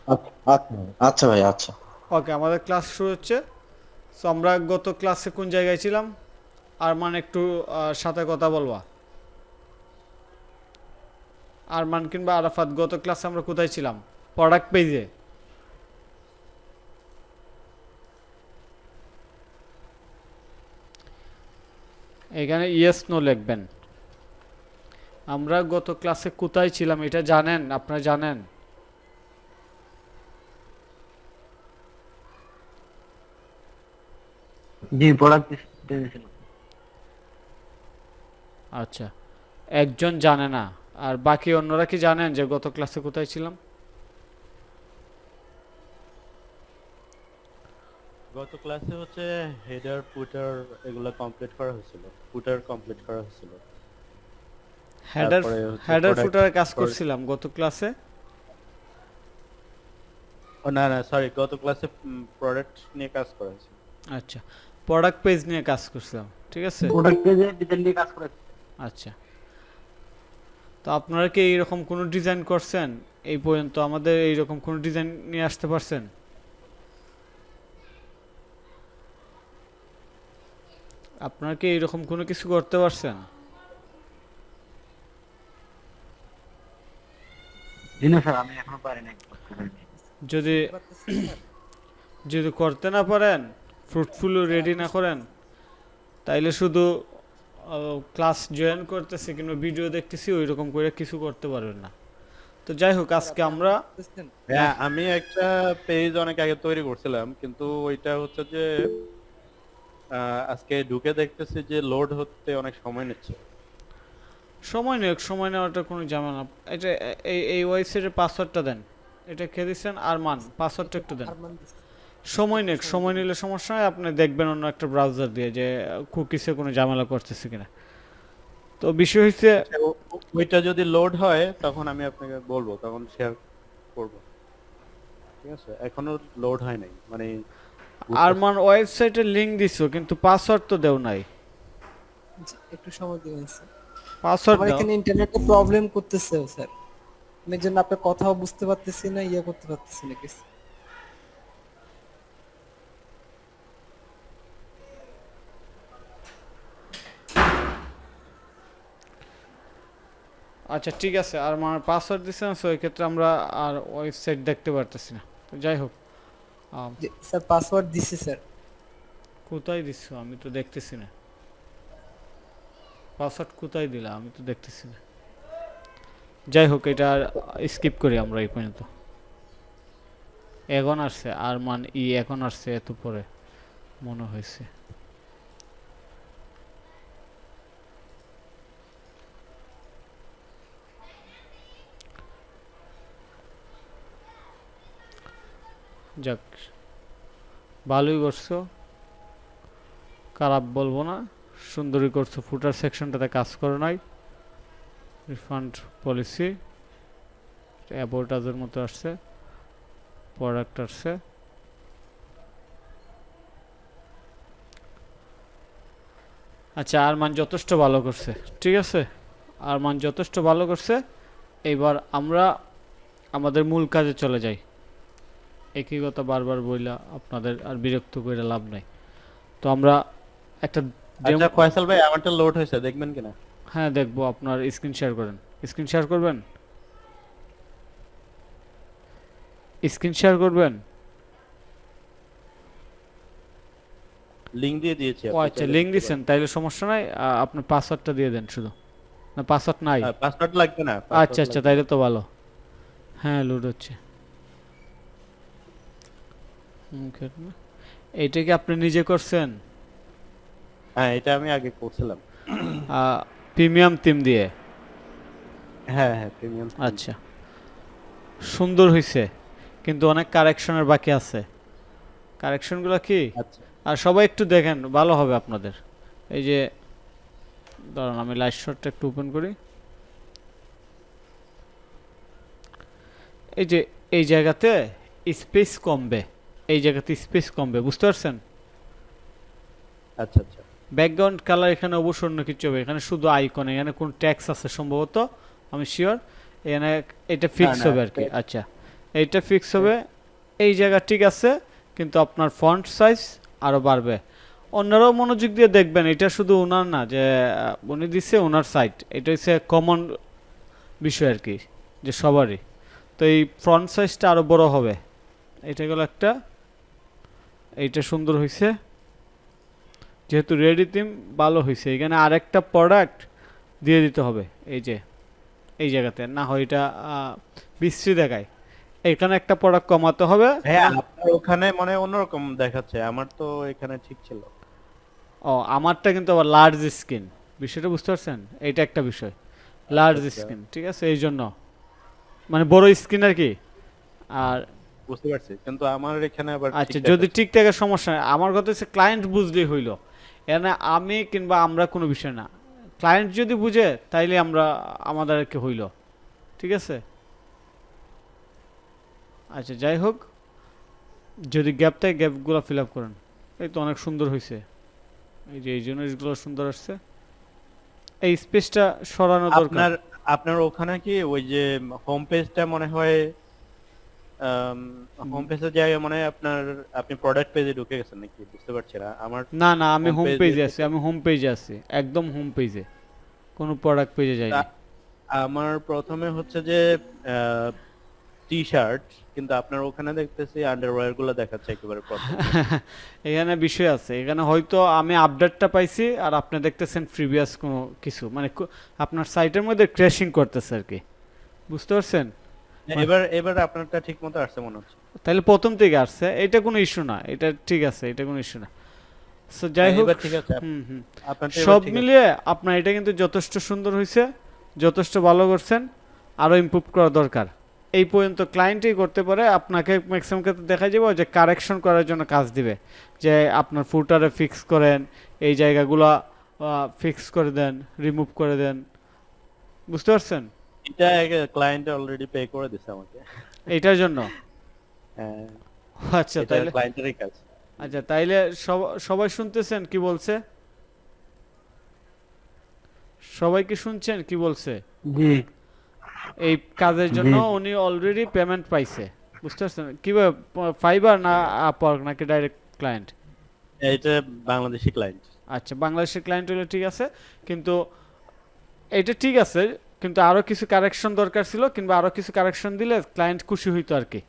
আচ্ছা আচ্ছা আচ্ছা ভাই আচ্ছা। ওকে, আমাদের ক্লাস শুরু হচ্ছে। সো আমরা গত ক্লাসে কোন জায়গায় ছিলাম? আরমান একটু সাথে কথা বলবা। আরমান কিংবা আরাফাত, গত ক্লাসে আমরা কোথায় ছিলাম? প্রোডাক্ট পেজে। এখানে ইয়েস নো লিখবেন। আমরা গত ক্লাসে কোথায় ছিলাম এটা জানেন? আপনারা জানেন? জি প্রোডাক্ট ছিল। আচ্ছা, একজন জানে না। আর বাকি অন্যরা কি জানেন যে গত ক্লাসে কোথায় ছিলাম? গত ক্লাসে হচ্ছে হেডার ফুটার এগুলো কমপ্লিট করা হয়েছিল। ফুটার কমপ্লিট করা হয়েছিল। হেডার তারপরে হচ্ছে হেডার প্রোডাক্ট। ফুটারে কাজ করছিলাম গত ক্লাসে। ও না না, সরি, গত ক্লাসে প্রোডাক্ট নিয়ে কাজ করা হয়েছিল। আচ্ছা, প্রোডাক্ট পেজ নিয়ে কাজ করছিলাম, ঠিক আছে। প্রোডাক্ট পেজে ডিটেইল দিয়ে কাজ করে। আচ্ছা, তো আপনারা কি এইরকম কোনো ডিজাইন করছেন এই পর্যন্ত? আমাদের এইরকম কোনো ডিজাইন নিয়ে আসতে পারছেন? আপনারা কি এইরকম কোনো কিছু করতে পারছেন? জি না স্যার, আমি এখনো পারি নাই করতে পারিনি। যদি শুনতে পারতেছেন স্যার? যদি করতে না পারেন, ফ্রুটফুল স্যার রেডি আপনি না করেন, শুনতেছেন? তাইলে শুধু ক্লাস জয়েন করতেছি কিংবা ভিডিও দেখতেছি ওই রকম করে কিছু করতে পারবেন না। তো যাই হোক, স্যার আজকে আপনি আমরা আমাকে শুনতেছেন? হ্যাঁ, হ্যাঁ, আমি একটা পেজ অনেক আগে তৈরি করছিলাম, কিন্তু ওইটা হচ্ছে যে আজকে ঢুকে দেখতেছি যে লোড হতে অনেক সময় নিচ্ছে। সময় নেই, সময় নেওয়াটা কোনো ঝামেলা না। এটা এই ওয়েবসাইটের পাসওয়ার্ডটা দেন। এটা কে দিচ্ছেন? আরমান, পাসওয়ার্ডটা এটা একটু দেন। আরমান দিছে। সময় একটু নেই, সময় সময় দিবেন। নিলে সমস্যা হয়, আপনি দেখবেন অন্য একটা ব্রাউজার দিয়ে যে কুকিসে কোনো ঝামেলা করতেছে কিনা। তো বিষয় হচ্ছে, আচ্ছা, ওইটা যদি লোড হয় তখন আমি আপনাকে বলবো, তখন শেয়ার করব। ঠিক আছে, এখনো লোড হয় নাই, মানে বুঝতেছি। আরমান ওয়েবসাইটের লিংক দিছো কিন্তু পাসওয়ার্ড তো দেও নাই। জি, একটু সময় দিবেন স্যার। পাসওয়ার্ড আমার দাও। এখানে ইন্টারনেটে প্রবলেম করতেছে স্যার। আমি জন্য আপনার কথাও বুঝতে পারতেছি না, করতে পারতেছি না কিছু। আচ্ছা ঠিক আছে, আর আমার পাসওয়ার্ড দিছে না, সো এই ক্ষেত্রে আমরা আর ওয়েবসাইট দেখতে পারতেছি না। তো যাই হোক, আম, জি স্যার, পাসওয়ার্ড দিছি স্যার। কোথায় দিছো আমি তো দেখতেছি না। পাসওয়ার্ড কোথায় দিলা আমি তো দেখতেছি না। যাই হোক, এটা আর স্কিপ করি আমরা এই পর্যন্ত। এখন আসছে আর মান ই, এখন আসছে এত পরে মনে হয়েছে। যাক, ভালোই করছো, খারাপ বলবো না। সুন্দরই করছো, ফুটার সেকশনটাতে কাজ করো নাই। রিফান্ড পলিসি অ্যাবোটাজের মতো আসছে, প্রোডাক্ট আসছে। আচ্ছা, আরমান যথেষ্ট ভালো করছে, ঠিক আছে। আরমান যথেষ্ট ভালো করছে। এইবার আমরা আমাদের মূল কাজে চলে যাই। একই কথা বারবার বইলা আপনাদের আর বিরক্ত করে লাভ নাই। তো আমরা একটা আচ্ছা ডেমো। ফয়সাল ভাই, আমারটা লোড হয়েছে, দেখবেন কিনা? হ্যাঁ দেখবো, আপনার স্ক্রিন শেয়ার করেন। স্ক্রিন শেয়ার করবেন, স্ক্রিন শেয়ার করবেন। লিংক দিয়ে দিয়েছি, ও আপনি আচ্ছা, চাইলে লিঙ্ক দেখতে দিচ্ছেন, পারেন। তাইলে সমস্যা নাই। আপনার পাসওয়ার্ডটা দিয়ে দেন শুধু। না পাসওয়ার্ড নাই? পাসওয়ার্ড লাগবে না, আচ্ছা পাসওয়ার্ড আচ্ছা, লাগবে না। তাইলে তো ভালো। হ্যাঁ, লোড হচ্ছে। এইটা কি আপনি নিজে করছেন? হ্যাঁ, এটা আমি আগে করছিলাম। প্রিমিয়াম থিম দিয়ে? হ্যাঁ হ্যাঁ, প্রিমিয়াম থিম আচ্ছা, দিয়ে। সুন্দর হয়েছে, কিন্তু অনেক কারেকশনের বাকি আছে। কারেকশনগুলো কি, আচ্ছা আর সবাই একটু দেখেন, ভালো হবে আপনাদের। এই যে ধরুন, আমি লাইট শটটা একটু ওপেন করি। এই যে এই জায়গাতে স্পেস কমবে, এই জায়গাতে স্পেস কমবে, বুঝতে পারছেন? আচ্ছা আচ্ছা। ব্যাকগ্রাউন্ড কালার এখানে অবশ্য অন্য কিছু হবে, এখানে শুধু আইকন, এখানে কোন ট্যাক্স আছে সম্ভবত, আমি শিওর। এখানে এটা না ফিক্স না, হবে আর কি। আচ্ছা, এইটা ফিক্স হবে, এই জায়গা ঠিক আছে, কিন্তু আপনার ফন্ট সাইজ আরও বাড়বে। অন্যরাও মনোযোগ দিয়ে দেখবেন, এটা শুধু ওনার না যে উনি দিচ্ছে ওনার সাইট, এটা হচ্ছে কমন বিষয় আর কি, যে সবারই। তো এই ফ্রন্ট সাইজটা আরও বড় হবে, এটা গেল একটা। এইটা সুন্দর হয়েছে, যেহেতু রেডি থিম ভালো হয়েছে। এখানে আরেকটা প্রোডাক্ট দিয়ে দিতে হবে, এই যে এই জায়গাতে, না হয় এটা বিশ্রী দেখায়। এখানে একটা প্রোডাক্ট কমাতে হবে। হ্যাঁ, আপনার ওখানে মানে অন্যরকম দেখাচ্ছে, আমার তো এখানে ঠিক ছিল। ও, আমারটা কিন্তু আবার লার্জ স্ক্রিন, বিষয়টা বুঝতে পারছেন? এইটা একটা বিষয়, লার্জ আচ্ছা। স্ক্রিন, ঠিক আছে, এই জন্য মানে বড় স্ক্রিন আর কি। আর বুঝতে পারছি, কিন্তু আমার এখানে আবার আচ্ছা, ঠিক যদি দেখাচ্ছে। ঠিক থাকে সমস্যা নেই, আমার কথা হচ্ছে ক্লায়েন্ট বুঝলেই হইল। এখানে আমি কিংবা আমরা কোনো বিষয় না, ক্লায়েন্ট যদি বুঝে তাইলে আমরা আমাদের আর কি হইল, ঠিক আছে। আচ্ছা, যাই হোক, যদি গ্যাপ থাকে গ্যাপগুলো ফিল আপ করেন। এই তো অনেক সুন্দর হয়েছে, এই যে এই জিনিসগুলো সুন্দর আসছে। এই স্পেসটা সরানো দরকার। আপনার আপনার ওখানে কি ওই যে হোম পেজটা মনে হয়, হোম পেজের জায়গায় মনে হয় আপনি প্রোডাক্ট পেজে ঢুকে গেছেন নাকি, বুঝতে পারছি না আমার। না না, আমি home হোম page পেজে এ আছি, আমি হোম পেজে আছি, একদম হোম পেজে, কোনো প্রোডাক্ট পেজে যাইনি। আমার প্রথমে হচ্ছে যে টি শার্ট, কিন্তু আপনার ওখানে দেখতেছি আন্ডারওয়্যার গুলো দেখাচ্ছে একেবারে প্রথম। এখানে বিষয় আছে, এখানে হয়তো আমি আপডেটটা পাইছি আর আপনি দেখতেছেন প্রিভিয়াস কোনো কিছু, মানে আপনার সাইটের মধ্যে ক্র্যাশিং করতেছে আর কি, বুঝতে পারছেন? এবার আপনারটা ঠিক মতো আসছে মনে হচ্ছে। তাহলে প্রথম থেকে আসছে, এটা কোনো ইস্যু না, এটা ঠিক আছে, এটা কোনো ইস্যু না। সো যাই হোক, এবার ঠিক আছে। হুম হুম, আপনারটা সব এবার ঠিক আছে। মিলিয়ে আপনার এটা কিন্তু যথেষ্ট সুন্দর হয়েছে, যথেষ্ট ভালো করছেন, আরও ইমপ্রুভ করা দরকার। এই পর্যন্ত ক্লায়েন্টই করতে পারে, আপনাকে ম্যাক্সিমাম ক্ষেত্রে দেখা যাবে যে কারেকশন করার জন্য কাজ দিবে, যে আপনার ফুটারে ফিক্স করেন, এই জায়গাগুলো ফিক্স করে দেন, রিমুভ করে দেন, বুঝতে পারছেন? এটা ক্লায়েন্ট অলরেডি পে করে দিছে আমাকে। এইটার জন্য? হ্যাঁ, আচ্ছা, এটা তাইলে ক্লায়েন্টেরই কাজ। আচ্ছা, তাইলে সবাই শুনতেছেন কি বলছে? সবাই কি শুনছেন কি বলছে? জি এই কাজের জন্য উনি অলরেডি পেমেন্ট পাইছে, বুঝতে পারছেন? কিভাবে, ফাইবার না আপওয়ার্ক নাকি ডাইরেক্ট ক্লায়েন্ট? এটা বাংলাদেশি ক্লায়েন্ট। আচ্ছা, বাংলাদেশের ক্লায়েন্ট হলে ঠিক আছে, কিন্তু এটা ঠিক আছে, কিন্তু আরো কিছু কারেকশন দরকার ছিল, কিংবা আরো কিছু কারেকশন দিলে ক্লায়েন্ট খুশি হইতো আর কি,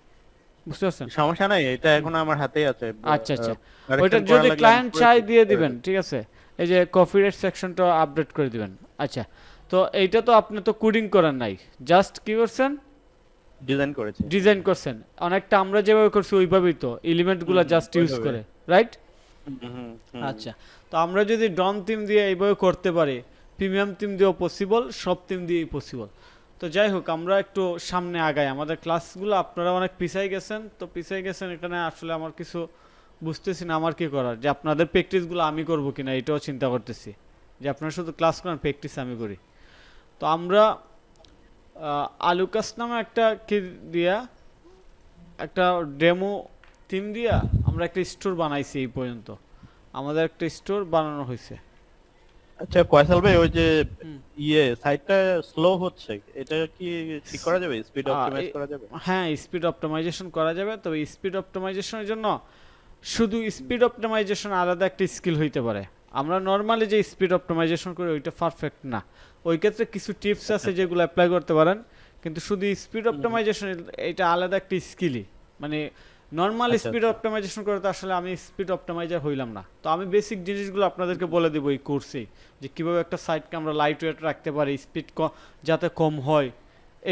বুঝতে পারছেন? সমস্যা নাই, এটা এখন আমার হাতেই আছে। আচ্ছা আচ্ছা, correction ওইটা করা যদি লাগলে ক্লায়েন্ট আমি চাই করে দিয়ে করে দিবেন, দেব। ঠিক আছে। এই যে কপিরাইট সেকশনটা আপডেট করে দিবেন। আচ্ছা, তো এইটা তো আপনি তো কোডিং করেন নাই, জাস্ট কি করছেন, ডিজাইন করেছি। ডিজাইন করছেন। অনেকটা আমরা যেভাবে করছি ওইভাবেই তো, এলিমেন্টগুলো জাস্ট ইউজ ওইভাবে। করে, রাইট? হুম, হুম, হুম। আচ্ছা, তো আমরা যদি ডন থিম দিয়ে এইভাবে করতে পারি, প্রিমিয়াম থিম দিয়েও পসিবল, সব থিম দিয়েই পসিবল। তো যাই হোক, আমরা একটু সামনে আগাই, আমাদের ক্লাসগুলো আপনারা অনেক পিছাই গেছেন, তো পিছাই গেছেন, এখানে আসলে আমার কিছু বুঝতেছি না আমার কি করার, যে আপনাদের প্র্যাকটিসগুলো আমি করব কিনা এটাও চিন্তা করতেছি, যে আপনারা শুধু ক্লাস করেন, প্র্যাকটিস আমি করি। তো আমরা আলুকাস নামে একটা কি দিয়া, একটা ডেমো থিম দিয়া আমরা একটা স্টোর বানাইছি। এই পর্যন্ত আমাদের একটা স্টোর বানানো হয়েছে। আচ্ছা ফয়সাল ভাই, ওই যে হুম। সাইটটা স্লো হচ্ছে, এটা কি ঠিক করা যাবে, স্পিড আ, অপটিমাইজ এ- করা যাবে? হ্যাঁ, স্পিড অপটিমাইজেশন করা যাবে, তবে স্পিড অপটিমাইজেশনের জন্য শুধু স্পিড অপটিমাইজেশন আলাদা একটা স্কিল হইতে পারে। আমরা নর্মালি যে স্পিড অপটিমাইজেশন করি ওইটা পারফেক্ট না, ওই ক্ষেত্রে কিছু টিপস আছে যেগুলো অ্যাপ্লাই করতে পারেন, কিন্তু শুধু স্পিড অপটিমাইজেশন এটা আলাদা একটা স্কিলই, মানে নর্মাল আচ্ছা, স্পিড আচ্ছা। অপটিমাইজেশন করে তো আসলে আমি স্পিড অপটিমাইজার হইলাম না। তো আমি বেসিক জিনিসগুলো আপনাদেরকে বলে দেবো এই কোর্সেই, যে কিভাবে একটা সাইটকে আমরা লাইট ওয়েট রাখতে পারি, স্পিড যাতে কম হয়,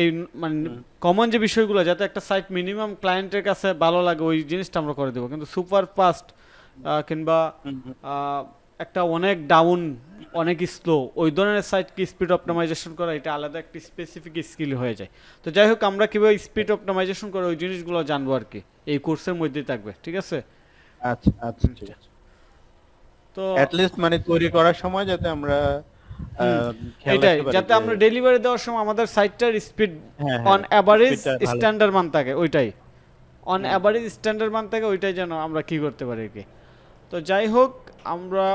এই মানে কমন যে বিষয়গুলো, যাতে একটা সাইট মিনিমাম ক্লায়েন্টের কাছে ভালো লাগে, ওই জিনিসটা আমরা করে দেবো। কিন্তু সুপার ফাস্ট কিংবা হুম, হুম। একটা অনেক ডাউন, অনেক স্লো, ওই ধরনের সাইটকে স্পিড অপটিমাইজেশন করা এটা আলাদা একটা স্পেসিফিক স্কিল হয়ে যায়। তো যাই হোক, আমরা কীভাবে স্পিড অপটিমাইজেশন করে ওই জিনিসগুলো জানবো আর কি, এই কোর্সের মধ্যেই থাকবে, ঠিক আছে? আচ্ছা আচ্ছা, ঠিক আছে। তো অ্যাট লিস্ট মানে তৈরি করার সময় যাতে আমরা খেয়াল এটাই, রাখতে পারি যাতে যে আমরা ডেলিভারি দেওয়ার সময় আমাদের সাইটটার স্পিড হ্যাঁ, অন হ্যাঁ, অ্যাভারেজ speedটা ভালো। স্ট্যান্ডার্ড মান থাকে, ওইটাই অন অ্যাভারেজ স্ট্যান্ডার্ড মান থাকে, ওইটাই যেন আমরা কি করতে পারি আর কি। তো যাই হোক, আমরা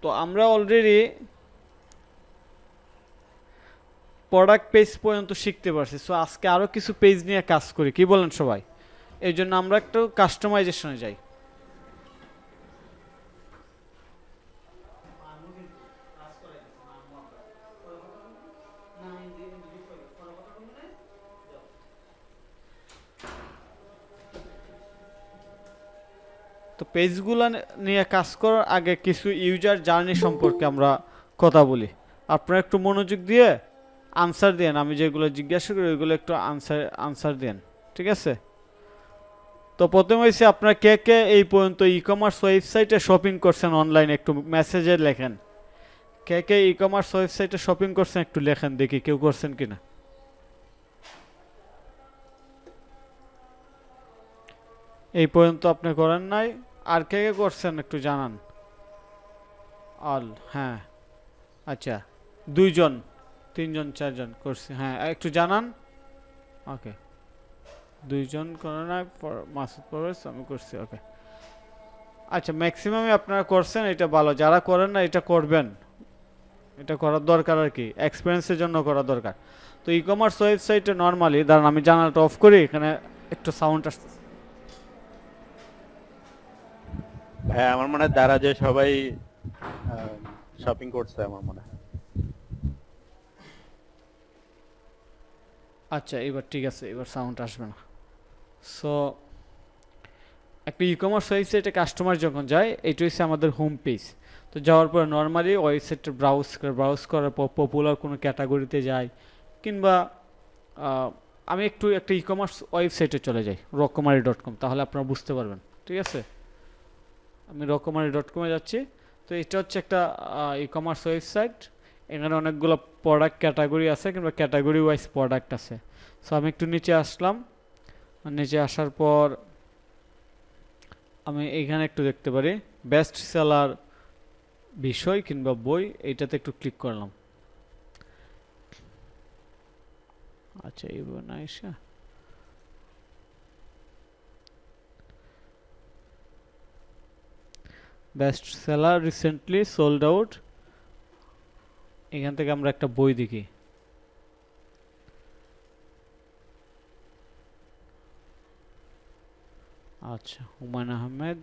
তো আমরা অলরেডি প্রোডাক্ট পেজ পর্যন্ত শিখতে পারছি। সো আজকে আরও কিছু পেজ নিয়ে কাজ করি, কি বলেন সবাই? এই জন্য আমরা একটু কাস্টমাইজেশনে যাই। তো পেজগুলো নিয়ে কাজ করার আগে কিছু ইউজার জার্নি সম্পর্কে আমরা কথা বলি। আপনারা একটু মনোযোগ দিয়ে আনসার দেন, আমি যেগুলো জিজ্ঞাসা করি ওইগুলো একটু আনসার দেন, ঠিক আছে? তো প্রথমে হয়েছে আপনারা কে কে এই পর্যন্ত ই কমার্স ওয়েবসাইটে শপিং করছেন অনলাইনে, একটু মেসেজে লেখেন। কে কে ই কমার্স ওয়েবসাইটে শপিং করছেন একটু লেখেন, দেখি কেউ করছেন কিনা। এই পর্যন্ত আপনি করেন নাই, আর কে কে করছেন একটু জানান। অল, হ্যাঁ আচ্ছা, 2 জন 3 জন 4 জন করছি, হ্যাঁ একটু জানান। ওকে, 2 জন করেন না, মাসুদ পারভেজ আমি করছি, ওকে। আচ্ছা, ম্যাক্সিমামই আপনারা করছেন, এটা ভালো। যারা করেন না এটা করবেন, এটা করার দরকার আর কি, এক্সপিরিয়েন্সের জন্য করা দরকার। তো ই কমার্স ওয়েবসাইটে নর্মালি, দাঁড়ান আমি জানালাটা অফ করি, এখানে একটু সাউন্ড আসছে। ভাই আমার মনে হয় দারাজে সবাই শপিং করছে আমার মনে হয়। আচ্ছা এবার ঠিক আছে, এবার সাউন্ড আসবে না। সো একটা ই কমার্স ওয়েবসাইটে কাস্টমার যখন যায়, এটা হচ্ছে আমাদের হোম পেজ। তো যাওয়ার পর নর্মালি ওয়েবসাইটটা ব্রাউজ করার পর পপুলার কোনো ক্যাটাগরিতে যায়, কিংবা আমি একটু একটা ই কমার্স ওয়েবসাইটে চলে যাই, রকমারি.com, তাহলে আপনারা বুঝতে পারবেন, ঠিক আছে? আমি রকমারি.com-এ যাচ্ছি। তো এটা হচ্ছে একটা ই কমার্স ওয়েবসাইট, এখানে অনেকগুলো প্রোডাক্ট ক্যাটাগরি আছে, কিংবা ক্যাটাগরি ওয়াইজ প্রোডাক্ট আছে। সো আমি একটু নিচে আসলাম, নিচে আসার পর আমি এইখানে একটু দেখতে পারি বেস্ট সেলার বিষয় কিংবা বই, এইটাতে একটু ক্লিক করলাম। আচ্ছা এইবার না এসে best seller recently sold out, এখান থেকে আমরা একটা বই দেখি। আচ্ছা, হুমায়ুন আহমেদ,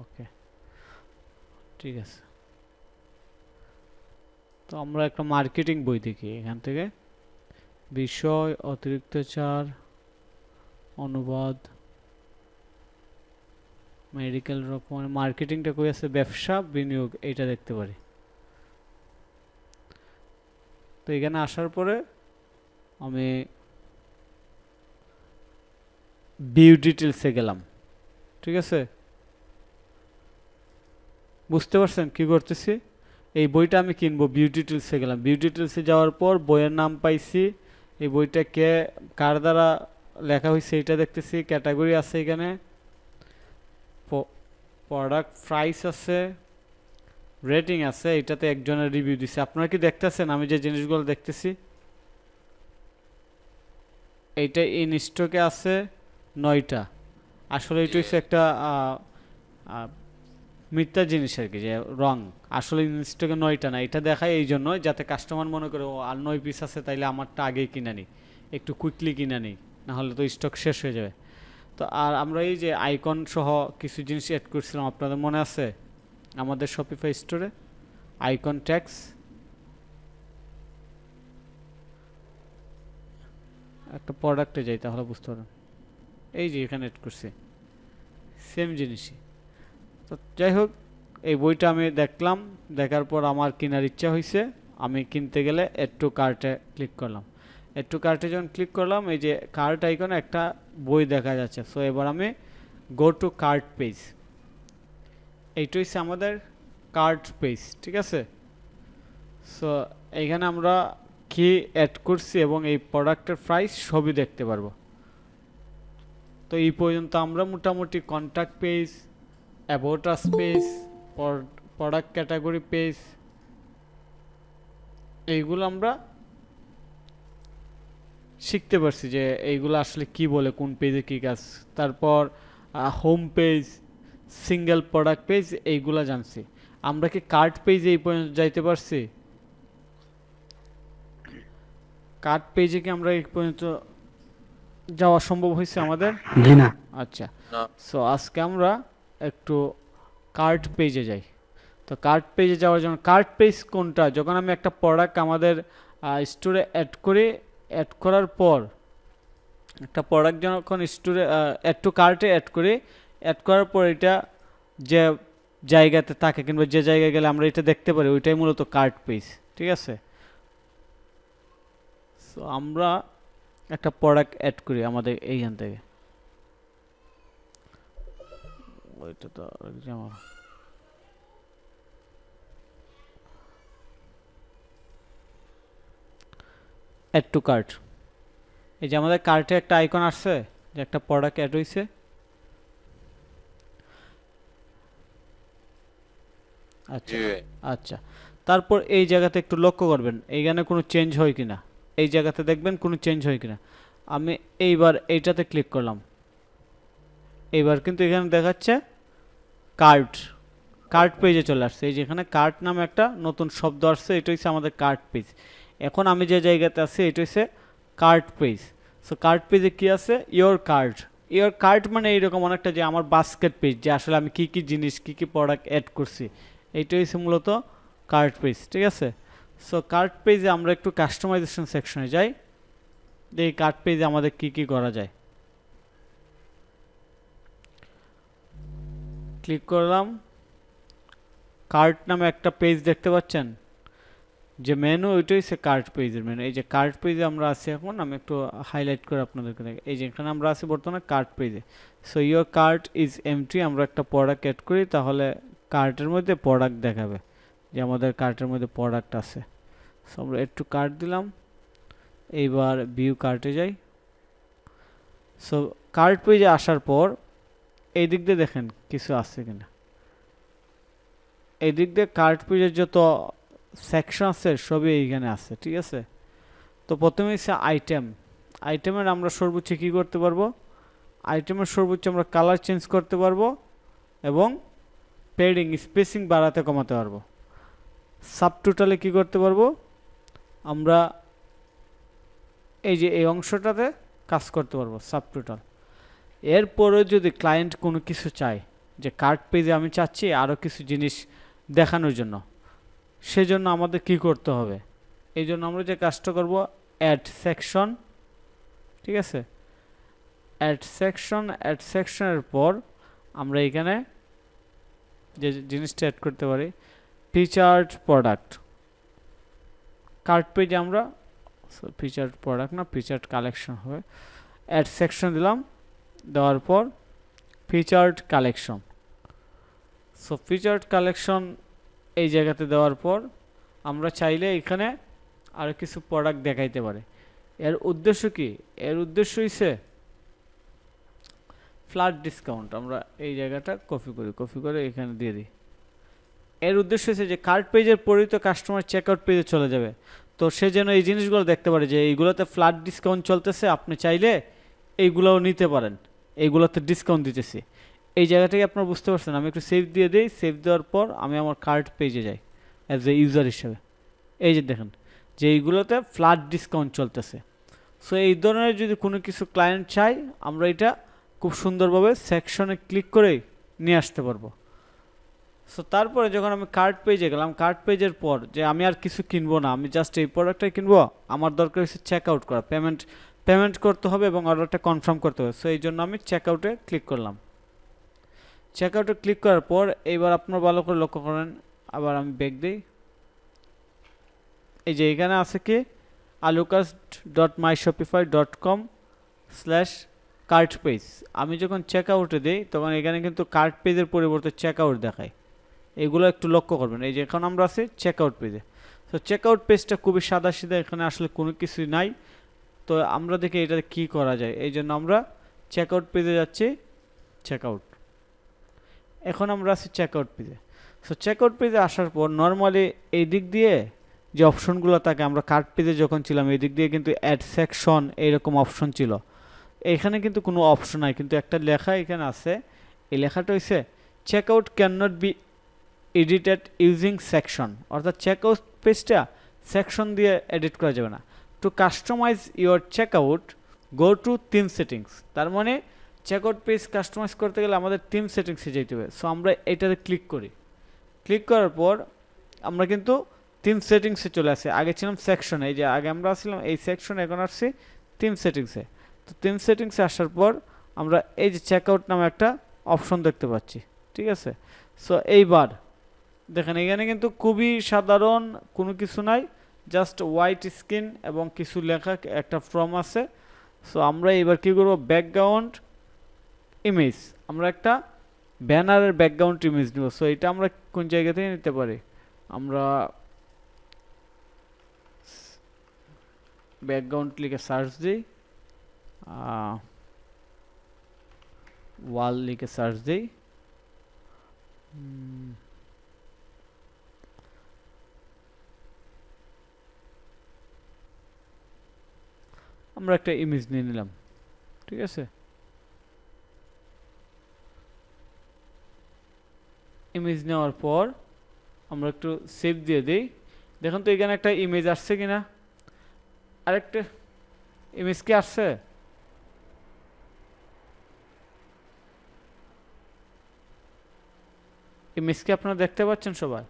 ওকে ঠিক আছে। তো আমরা একটা মার্কেটিং বই দেখি এখান থেকে, বিষয়, অতিরিক্ত চার, অনুবাদ, মেডিকেল রকম, মার্কেটিংটা কই আছে, ব্যবসা বিনিয়োগ, এইটা দেখতে পারি। তো এখানে আসার পরে আমি ভিউ ডিটেলসে গেলাম, ঠিক আছে? বুঝতে পারছেন কি করতেছি? এই বইটা আমি কিনবো, ভিউ ডিটেলসে গেলাম। ভিউ ডিটেলসে যাওয়ার পর বইয়ের নাম পাইছি, এই বইটা কে কার দ্বারা লেখা হয়েছে এটা দেখতেছি, ক্যাটাগরি আছে এখানে, প্রোডাক্ট প্রাইস আছে, রেটিং আছে, এটাতে একজনের রিভিউ দিছে। আপনারা কি দেখতেছেন আমি যে জিনিসগুলো দেখতেছি? এইটা ইন স্টকে আছে 9টা। আসলে এটা হচ্ছে একটা মিথ্যা জিনিস আর কি, যে রং। আসলে ইন স্টকে 9টা না, এটা দেখায় এই জন্য যাতে কাস্টমার মনে করে ও আর 9 পিস আছে, তাইলে আমারটা আগেই কিনা নিই, একটু কুইকলি কিনা নিই, নাহলে তো স্টক শেষ হয়ে যাবে। তো আর আমরা এই যে আইকন সহ কিছু জিনিস অ্যাড করছিলাম, আপনাদের মনে আছে আমাদের শপিফাই স্টোরে আইকন ট্যাক্স, একটা প্রোডাক্টে যাই তাহলে বুঝতে পারবেন, এই যে এখানে অ্যাড করছি সেম জিনিসই। তো যাই হোক, এই বইটা আমি দেখলাম, দেখার পর আমার কেনার ইচ্ছা হয়েছে, আমি কিনতে গেলে অ্যাড টু কার্টে ক্লিক করলাম। অ্যাড টু কার্টে যখন ক্লিক করলাম, এই যে কার্ট আইকনে একটা বই দেখা যাচ্ছে। সো এবার আমি গো টু কার্ট পেজ, এইটা হচ্ছে আমাদের কার্ট পেজ, ঠিক আছে? সো এইখানে আমরা কি অ্যাড করছি এবং এই প্রোডাক্টের প্রাইস সবই দেখতে পারবো। তো এই পর্যন্ত আমরা মোটামুটি contact page, about us page, product category page, এইগুলো আমরা শিখতে পারছি যে এইগুলো আসলে কি বলে, কোন পেজে কি কাজ। তারপর home page, single product page এইগুলা জানছি। আমরা কি কার্ট পেজে এই পর্যন্ত যাইতে পারছি? কার্ট পেজে কি আমরা এই পর্যন্ত যাওয়া সম্ভব হয়েছে আমাদের? জি না। আচ্ছা, সো আজকে আমরা একটু কার্ট পেজে যাই। তো কার্ট পেজে যাওয়ার জন্য কার্ট পেজ কোনটা? যখন আমি একটা প্রোডাক্ট আমাদের স্টোরে অ্যাড করি, অ্যাড করার পর একটা প্রোডাক্ট যখন স্টোরে অ্যাড টু কার্টে অ্যাড করি, অ্যাড করার পর এটা যে জায়গাতে থাকে কিংবা যে জায়গায় গেলে আমরা এটা দেখতে পারি, ওইটাই মূলত কার্ট পেজ। ঠিক আছে, সো আমরা একটা প্রোডাক্ট অ্যাড করি আমাদের এইখান থেকে। ওইটা তো আমার অ্যাড টু কার্ট। এই যে আমাদের কার্টে একটা আইকন আসছে যে একটা প্রোডাক্ট অ্যাড হয়েছে। আচ্ছা আচ্ছা, তারপর এই জায়গাতে একটু লক্ষ্য করবেন এইখানে কোনো চেঞ্জ হয় কিনা, এই জায়গাতে দেখবেন কোনো চেঞ্জ হয় কিনা। আমি এইবার এইটাতে ক্লিক করলাম, এইবার কিন্তু এখানে দেখাচ্ছে কার্ট, কার্ট পেজে চলে আসছে। এই যে এখানে কার্ট নামে একটা নতুন শব্দ আসছে, এটা হচ্ছে আমাদের কার্ট পেজ। এখন আমি যে জায়গাতে আছি এটা হচ্ছে কার্ট পেজ। সো কার্ট পেজে কি আছে? Your cart. ইয়োর কার্ট মানে এইরকম অনেকটা যে আমার বাস্কেট পেজ, যে আসলে আমি কি কি জিনিস কি কি প্রোডাক্ট অ্যাড করছি, এইটা হচ্ছে মূলত কার্ট পেজ। ঠিক আছে, সো কার্ট পেজে আমরা একটু কাস্টমাইজেশন সেকশনে যাই, এই কার্ট পেজে আমাদের কি কি করা যায়। ক্লিক করলাম, কার্ট নামে একটা পেজ দেখতে পাচ্ছেন, যে মেনু ওইটাই হচ্ছে কার্ট পেজের মেনু। এই যে কার্ট পেজে আমরা আছি এখন, আমি একটু হাইলাইট করে আপনাদেরকে দেখাই। এই যে এখানে আমরা আছি বর্তমানে কার্ট পেজে। So your cart is empty, আমরা একটা প্রোডাক্ট অ্যাড করি, তাহলে কার্টের মধ্যে প্রোডাক্ট দেখাবে যে আমাদের কার্টের মধ্যে প্রোডাক্ট আছে। সো আমরা একটু কার্ট দিলাম, এইবার ভিউ কার্টে যাই। সো কার্ট পেজে আসার পর এই দিক দিয়ে দেখেন কিছু আছে কিনা। এই দিক দিয়ে কার্ট পেজের যত সেকশন আছে সবই এইখানে আছে। ঠিক আছে, তো প্রথমে হচ্ছে আইটেম। আইটেমের আমরা সর্বোচ্চ কী করতে পারবো? আইটেমের সর্বোচ্চ আমরা কালার চেঞ্জ করতে পারবো এবং পেডিং স্পেসিং বাড়াতে কমাতে পারবো। সাব টোটালে কী করতে পারবো? আমরা এই যে এই অংশটাতে কাজ করতে পারবো সাব টোটাল। এরপরে যদি ক্লায়েন্ট কোনো কিছু চায়, যে কার্ট পেজে আমি চাচ্ছি আরও কিছু জিনিস দেখানোর জন্য, সেজন্য আমাদের কি করতে হবে? এই জন্য আমরা যে কাজটা করব, অ্যাড সেকশন। ঠিক আছে, অ্যাড সেকশন, অ্যাড সেকশনের পর আমরা এখানে যে জিনিসটা অ্যাড করতে পারি, ফিচার্ড প্রোডাক্ট। কার্ট পেজে আমরা ফিচার্ড প্রোডাক্ট না, ফিচার্ড কালেকশন হবে। অ্যাড সেকশন দিলাম, দেওয়ার পর featured collection. So featured collection এই জায়গাতে দেওয়ার পর আমরা চাইলে এখানে আরও কিছু প্রোডাক্ট দেখাইতে পারে। এর উদ্দেশ্য কি? এর উদ্দেশ্য হইছে ফ্ল্যাট ডিসকাউন্ট। আমরা এই জায়গাটা কপি করি, কপি করে এখানে দিয়ে দিই। এর উদ্দেশ্য হচ্ছে যে কার্ট পেজের পরেই তো কাস্টমার চেকআউট পেজে চলে যাবে, তো সে যেন এই জিনিসগুলো দেখতে পারে যে এইগুলোতে ফ্ল্যাট ডিসকাউন্ট চলতেছে, আপনি চাইলে এইগুলোও নিতে পারেন, এইগুলোতে ডিসকাউন্ট দিতেছি। এই জায়গাটাকে আপনারা বুঝতে পারছেন। আমি একটু সেভ দিয়ে দিই, সেভ দেওয়ার পর আমি আমার কার্ট পেজে যাই অ্যাজ এ ইউজার হিসেবে। এই যে দেখেন যে এইগুলোতে ফ্ল্যাট ডিসকাউন্ট চলতেছে। সো এই ধরনের যদি কোনো কিছু ক্লায়েন্ট চাই, আমরা এটা খুব সুন্দরভাবে সেকশনে ক্লিক করেই নিয়ে আসতে পারবো। সো তারপরে যখন আমি কার্ট পেজে গেলাম, কার্ট পেজের পর যে আমি আর কিছু কিনবো না, আমি জাস্ট এই প্রোডাক্টটাই কিনবো, আমার দরকার হচ্ছে চেক আউট করা, পেমেন্ট করতে হবে এবং অর্ডারটা কনফার্ম করতে হবে। সো এই জন্য আমি চেক আউটে ক্লিক করলাম। চেক আউটে ক্লিক করার পর এইবার আপনারা ভালো করে লক্ষ্য করেন, আবার আমি ব্যাক দিই। এই যে এখানে আছে কি alucas.myshopify.com/কার্ট পেজ। আমি যখন চেক আউটে দিই তখন এখানে কিন্তু কার্ট পেজের পরিবর্তে চেক আউট দেখায়। এগুলো একটু লক্ষ্য করবেন। এই যে এখন আমরা আছি চেক আউট পেজে। তো চেক আউট পেজটা খুবই সাদা সিধা, এখানে আসলে কোনো কিছুই নাই। তো আমরা দেখি এটা কি করা যায়। এই জন্য আমরা চেক আউট পেজে যাচ্ছি, চেক আউট। এখন আমরা আছি চেক আউট পেজে। সো চেক আউট পেজে আসার পর নর্মালি এই দিক দিয়ে যে অপশনগুলো থাকে, আমরা কার্ট পেজে যখন ছিলাম এই দিক দিয়ে কিন্তু অ্যাড সেকশন এইরকম অপশন ছিল। এখানে কিন্তু কোনো অপশন নাই, কিন্তু একটা লেখা এখানে আছে। এই লেখাটা হচ্ছে checkout can not be edited using section, অর্থাৎ চেকআউট পেজটা সেকশন দিয়ে এডিট করা যাবে না। To customize your checkout go to theme settings, তার মানে চেকআউট পেজ কাস্টমাইজ করতে গেলে আমাদের থিম সেটিংসে যেতে হবে। সো আমরা এটাতে ক্লিক করি, ক্লিক করার পর আমরা কিন্তু থিম সেটিংসে চলে আসি। আগে ছিলাম সেকশনে, এই যে আগে আমরা আসছিলাম এই সেকশনে, এখন আসছি থিম সেটিংসে। তো থিম সেটিংসে আসার পর আমরা এই যে চেকআউট নামে একটা অপশন দেখতে পাচ্ছি, ঠিক আছে। সো এইবার দেখেন এখানে কিন্তু খুবই সাধারণ, কোনো কিছু নাই, জাস্ট হোয়াইট স্ক্রিন এবং কিছু লেখা, একটা ফর্ম আছে। সো আমরা এবার কি করব, ব্যাকগ্রাউন্ড ইমেজ, আমরা একটা ব্যানারের ব্যাকগ্রাউন্ড ইমেজ নিব। সো এটা আমরা কোন জায়গা থেকে নিতে পারি, আমরা ব্যাকগ্রাউন্ড লিখে সার্চ দিই, ওয়াল লিখে সার্চ দিই, আমরা একটা ইমেজ নিয়ে নিলাম, ঠিক আছে। ইমেজ নেওয়ার পর আমরা একটু সেভ দিয়ে দিই। দেখুন তো এখানে একটা ইমেজ আসছে কিনা, আরেকটা ইমেজ কি আসছে, ইমেজ কি আপনারা দেখতে পাচ্ছেন সবাই?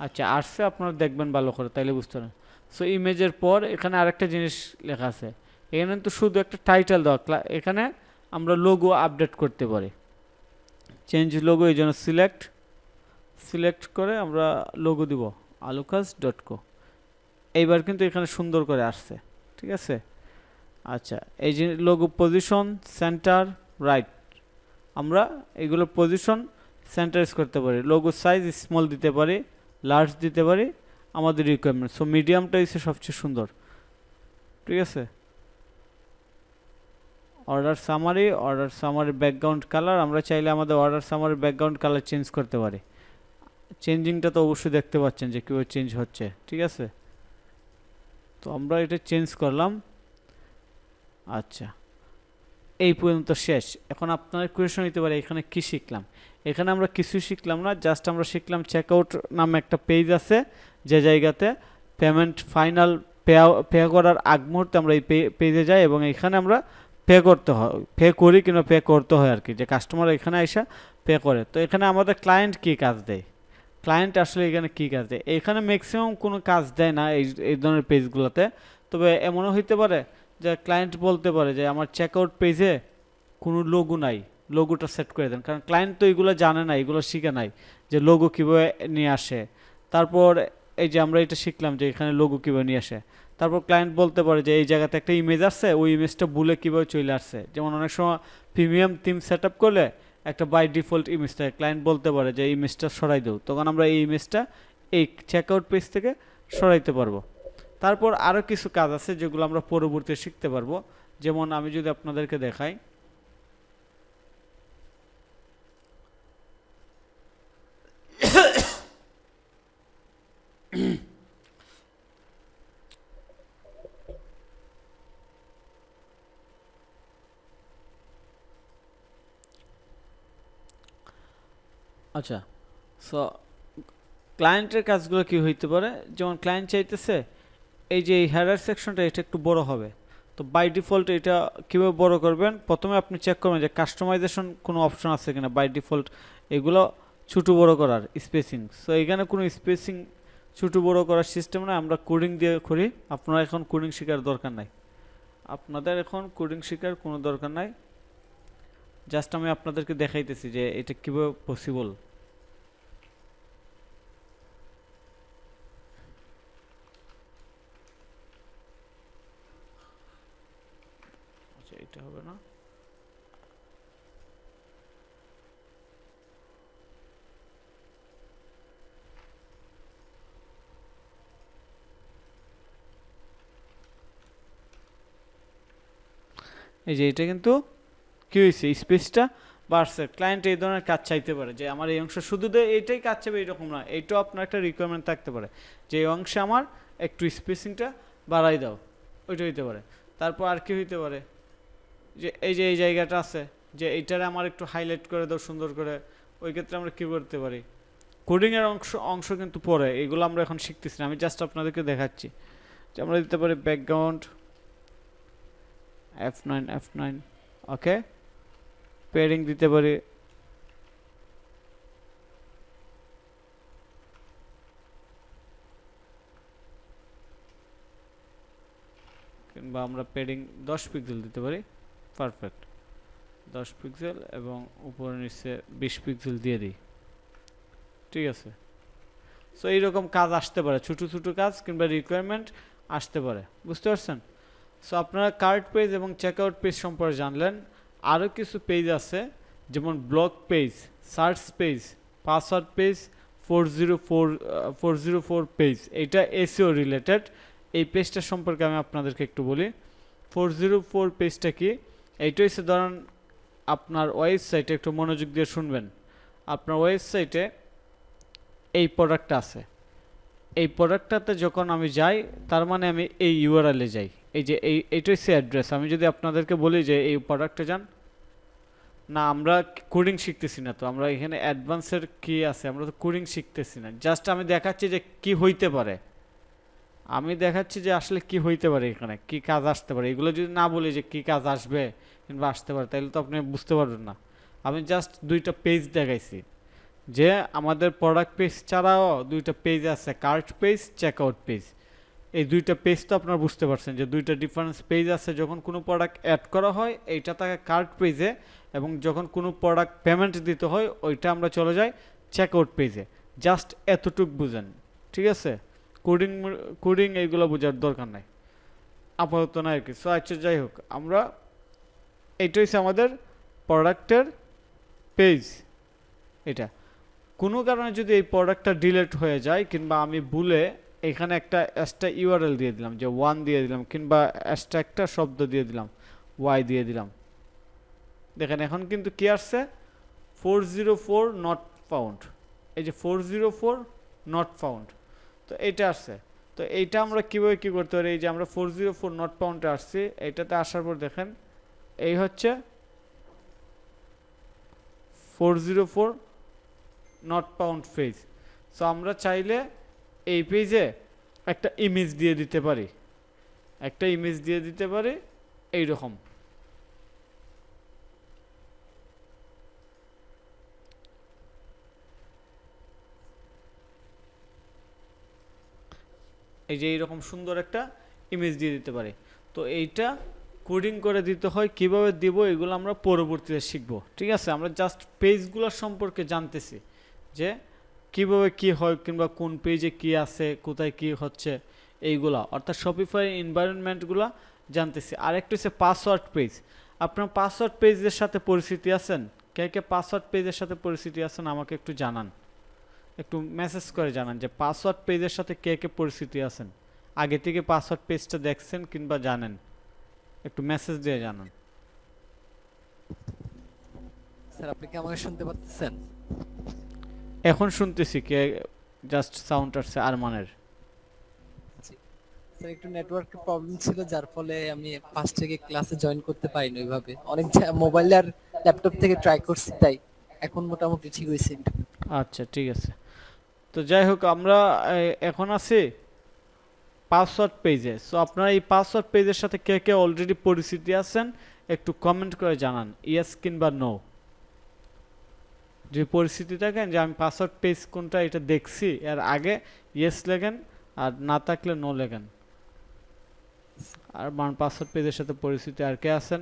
আচ্ছা আসছে, আপনারা দেখবেন ভালো করে, তাইলে বুঝতে পারেন। সো ইমেজের পর এখানে আরেকটা জিনিস লেখা আছে, এখানে তো শুধু একটা টাইটেল দেওয়া, এখানে আমরা লোগো আপডেট করতে পারি, চেঞ্জ লোগো, এই জন্য সিলেক্ট করে আমরা লোগো দিব alucas.co। এইবার কিন্তু এখানে সুন্দর করে আসছে, ঠিক আছে। আচ্ছা এই যে লোগো পজিশন, সেন্টার, রাইট, আমরা এগুলো পজিশন সেন্টারাইজ করতে পারি, লোগো সাইজ স্মল দিতে পারি, লার্জ দিতে পারি, আমাদের রিকোয়ারমেন্ট। সো মিডিয়ামটা হচ্ছে সবচেয়ে সুন্দর, ঠিক আছে। অর্ডার সামারি ব্যাকগ্রাউন্ড কালার, আমরা চাইলে আমাদের order summary background colour change করতে পারি। চেঞ্জিংটা তো অবশ্যই দেখতে পাচ্ছেন যে কীভাবে চেঞ্জ হচ্ছে, ঠিক আছে। তো আমরা এটা চেঞ্জ করলাম। আচ্ছা এই পর্যন্ত শেষ। এখন আপনার কোয়েশন হতে পারে এখানে কি শিখলাম। এখানে আমরা কিছু শিখলাম না, জাস্ট আমরা শিখলাম চেকআউট নামে একটা পেজ আছে, যে জায়গাতে পেমেন্ট ফাইনাল পে করার আগ মুহূর্তে আমরা এই পেজে যাই এবং এখানে আমরা পে করতে হয়, পে করি কিংবা পে করতে হয় আর কি, যে কাস্টমার এখানে এসে পে করে। তো এখানে আমাদের ক্লায়েন্ট কি কাজ দেয়, ক্লায়েন্ট আসলে এখানে কি কাজ দেয়, এখানে ম্যাক্সিমাম কোনো কাজ দেয় না এই ধরনের পেজগুলোতে। তবে এমনও হইতে পারে যে ক্লায়েন্ট বলতে পারে যে আমার চেকআউট পেজে কোনো লোগো নাই, লোগোটা সেট করে দেন, কারণ ক্লায়েন্ট তো এগুলো জানে না, এগুলো শিখে নাই যে লোগো কীভাবে নিয়ে আসে। তারপর এই যে আমরা এটা শিখলাম যে এখানে লোগো কীভাবে নিয়ে আসে। তারপর ক্লায়েন্ট বলতে পারে যে এই জায়গাতে একটা ইমেজ আসছে, ওই ইমেজটা ভুলে কীভাবে চলে আসছে। যেমন অনেক সময় প্রিমিয়াম থিম সেট আপ করলে একটা বাই ডিফল্ট ইমেজ থাকে, ক্লায়েন্ট বলতে পারে যে এই ইমেজটা সরাই দেও, তখন আমরা এই ইমেজটা এই চেকআউট পেজ থেকে সরাইতে পারবো। তারপর আরও কিছু কাজ আছে যেগুলো আমরা পরবর্তীতে শিখতে পারবো। যেমন আমি যদি আপনাদেরকে দেখাই, আচ্ছা সো ক্লায়েন্টের কাজগুলো কি হইতে পারে, যেমন ক্লায়েন্ট চাইতেছে এই যে এই হেডার সেকশনটা এটা একটু বড় হবে, তো বাই ডিফল্ট এটা কীভাবে বড় করবেন, প্রথমে আপনি চেক করবেন যে কাস্টমাইজেশন কোনো অপশন আছে কিনা। বাই ডিফল্ট এগুলো ছোটো বড় করার স্পেসিং, সো এখানে কোনো স্পেসিং ছোটো বড় করার সিস্টেম না, আমরা কোডিং দিয়ে করি। আপনারা এখন কোডিং শেখার দরকার নাই, আপনাদের এখন কোডিং শেখার কোনো দরকার নাই, জাস্ট আমি আপনাদেরকে দেখাইতেছি যে এটা কীভাবে পসিবল। আচ্ছা এটা হবে না, এই যে এটা কিন্তু কি হয়েছে, স্পেসটা বাড়ছে। ক্লায়েন্ট এই ধরনের কাজ চাইতে পারে যে আমার এই অংশ শুধু এইটাই কাজ চাইবে, এইরকম না, এইটাও আপনার একটা রিকোয়ারমেন্ট থাকতে পারে যে এই অংশে আমার একটু স্পেসিংটা বাড়াই দাও, ওইটা হইতে পারে। তারপর আর কি হইতে পারে, যে এই জায়গাটা আছে যে এইটারে আমার একটু হাইলাইট করে দাও সুন্দর করে, ওই ক্ষেত্রে আমরা কি করতে পারি, কোডিং এর অংশ কিন্তু পরে, এগুলো আমরা এখন শিখতেছি না, আমি জাস্ট আপনাদেরকে দেখাচ্ছি যে আমরা দিতে পারি ব্যাকগ্রাউন্ড F9 ওকে, পেয়ারিং দিতে পারি, কিংবা আমরা পেডিং 10 পিক্সেল দিতে পারি, পারফেক্ট 10 পিক্সেল, এবং উপরে নিচে 20 পিক্সেল দিয়ে দিই, ঠিক আছে। সো এইরকম কাজ আসতে পারে, ছোট ছোট কাজ কিংবা রিকোয়ারমেন্ট আসতে পারে, বুঝতে পারছেন। সো আপনারা কার্ট পেজ এবং চেকআউট পেজ সম্পর্কে জানলেন। আরও কিছু পেজ আছে, যেমন blog page, search page, password page, 404 page, এটা এসইও রিলেটেড। এই পেজটা সম্পর্কে আমি আপনাদেরকে একটু বলি। 404 পেজটা কি, এইটা হচ্ছে ধরেন আপনার ওয়েবসাইটে, একটু মনোযোগ দিয়ে শুনবেন, আপনার ওয়েবসাইটে এই প্রোডাক্টটা আছে, এই প্রোডাক্টটাতে যখন আমি যাই তার মানে আমি এই ইউআরএলে যাই, এই যে এইটা হচ্ছে অ্যাড্রেস। আমি যদি আপনাদেরকে বলি যে এই প্রোডাক্টে যান, না আমরা কোডিং শিখতেছি না, তো আমরা এখানে অ্যাডভান্সের কি আছে, আমরা তো কোডিং শিখতেছি না, জাস্ট আমি দেখাচ্ছি যে কি হইতে পারে, আমি দেখাচ্ছি যে আসলে কি হইতে পারে, এখানে কি কাজ আসতে পারে। এগুলো যদি না বলি যে কি কাজ আসবে কিংবা আসতে পারে, তাহলে তো আপনি বুঝতে পারবেন না। আমি জাস্ট দুইটা পেজ দেখাইছি, যে আমাদের প্রোডাক্ট পেজ ছাড়াও দুইটা পেজ আছে, কার্ট পেজ, চেকআউট পেজ। এই দুইটা পেজ তো আপনারা বুঝতে পারছেন যে দুইটা ডিফারেন্স পেজ আছে। যখন কোনো প্রোডাক্ট অ্যাড করা হয় এইটা থাকে কার্ট পেজে, এবং যখন কোনো প্রোডাক্ট পেমেন্ট দিতে হয় ওইটা আমরা চলে যাই চেকআউট পেজে। জাস্ট এতটুক বুঝেন, ঠিক আছে। কোডিং এইগুলো বোঝার দরকার নাই আপাতত, না আর কি। সো আচ্ছা, যাই হোক, আমরা এইটা হচ্ছে আমাদের প্রোডাক্টের পেজ। এটা কোনো কারণে যদি এই প্রোডাক্টটা ডিলিট হয়ে যায়, কিংবা আমি ভুলে এখানে একটা এক্সট্রা ইউআরএল দিয়ে দিলাম, যে 1 দিয়ে দিলাম, কিংবা এক্সট্রা একটা শব্দ দিয়ে দিলাম, y দিয়ে দিলাম, দেখেন এখন কিন্তু কি আসছে, 404 নট ফাউন্ড, এই যে 404 নট ফাউন্ড, তো এইটা আসছে। তো এইটা আমরা কীভাবে কী করতে পারি, এই যে আমরা 404 নট ফাউন্ডে আসছি, এইটাতে আসার পর দেখেন এই হচ্ছে 404 নট ফাউন্ড পেজ। সো আমরা চাইলে এই পেজে একটা ইমেজ দিয়ে দিতে পারি, এইরকম। এই যে এইরকম সুন্দর একটা ইমেজ দিয়ে দিতে পারি। তো এইটা কোডিং করে দিতে হয়, কিভাবে দিব এগুলো আমরা পরবর্তীতে শিখব, ঠিক আছে। আমরা জাস্ট পেজগুলোর সম্পর্কে জানতেছি, যে কিভাবে কি হয়, কিংবা কোন পেজে কি আছে, কোথায় কি হচ্ছে, এইগুলা, অর্থাৎ শপিফাই এনভায়রনমেন্টগুলো জানতেছি। আর একটা হচ্ছে পাসওয়ার্ড পেজ। আপনার পাসওয়ার্ড পেজের সাথে পরিচিতি আছেন? কে কে পাসওয়ার্ড পেজের সাথে পরিচিতি আছেন আমাকে একটু জানান, একটু মেসেজ করে জানান যে পাসওয়ার্ড পেজের সাথে কে কে পরিচিতি আছেন, আগে থেকে পাসওয়ার্ড পেজটা দেখছেন কিংবা জানেন, একটু মেসেজ দিয়ে জানান। স্যার আপনি কি আমাকে শুনতে পাচ্ছেন? এখন শুনতেছি, কে জাস্ট সাউন্ড আসছে আরমানের। স্যার একটু নেটওয়ার্কের প্রবলেম ছিল, যার ফলে আমি ফার্স্ট থেকে ক্লাসে জয়েন করতে পারিনি ওইভাবে, অনেক মোবাইল আর ল্যাপটপ থেকে ট্রাই করছি, তাই এখন মোটামুটি ঠিক হয়েছে। আচ্ছা, ঠিক আছে। তো যাই হোক, আমরা এখন আছি পাসওয়ার্ড পেজে। সো আপনারা এই পাসওয়ার্ড পেজের সাথে কে কে অলরেডি পরিচিতি আছেন একটু কমেন্ট করে জানান, ইয়েস কিংবা নো। যে পরিস্থিতি থাকেন যে আমি পাসওয়ার্ড পেজ কোনটা এটা দেখছি, এর আগে ইয়েস লেখেন, আর না থাকলে নো লেখেন। আর পাসওয়ার্ড পেজের সাথে পরিস্থিতি আর কে আছেন,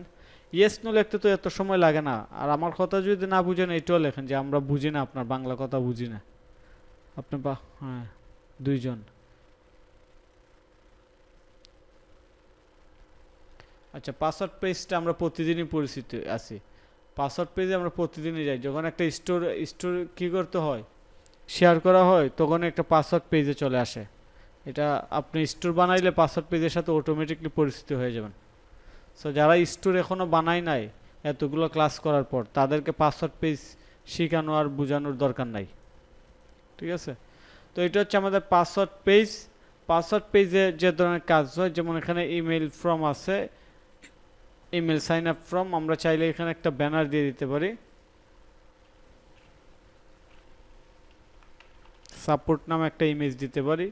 ইয়েস নো লিখতে তো এত সময় লাগে না। আর আমার কথা যদি না বুঝেন এটাও লেখেন যে আমরা বুঝি না, আপনার বাংলা কথা বুঝি না। আপনি হ্যাঁ, দুইজন। আচ্ছা, পাসওয়ার্ড পেজটা আমরা প্রতিদিনই পরিচিত আছি। পাসওয়ার্ড পেজে আমরা প্রতিদিনই যাই, যখন একটা স্টোর কী করতে হয়, শেয়ার করা হয়, তখন একটা পাসওয়ার্ড পেজে চলে আসে। এটা আপনি স্টোর বানাইলে পাসওয়ার্ড পেজের সাথে অটোমেটিকলি পরিচিত হয়ে যাবেন। সো যারা স্টোর এখনও বানায় নাই এতগুলো ক্লাস করার পর, তাদেরকে পাসওয়ার্ড পেজ শেখানো আর বোঝানোর দরকার নাই, ঠিক আছে। তো এটা হচ্ছে আমাদের পাসওয়ার্ড পেজ। পাসওয়ার্ড পেজে যে ধরনের কাজ হয়, যেমন এখানে ইমেল ফর্ম আছে, ইমেল সাইন আপ ফ্রম, আমরা চাইলে এখানে একটা ব্যানার দিয়ে দিতে পারি, সাপোর্ট নামে একটা ইমেজ দিতে পারি।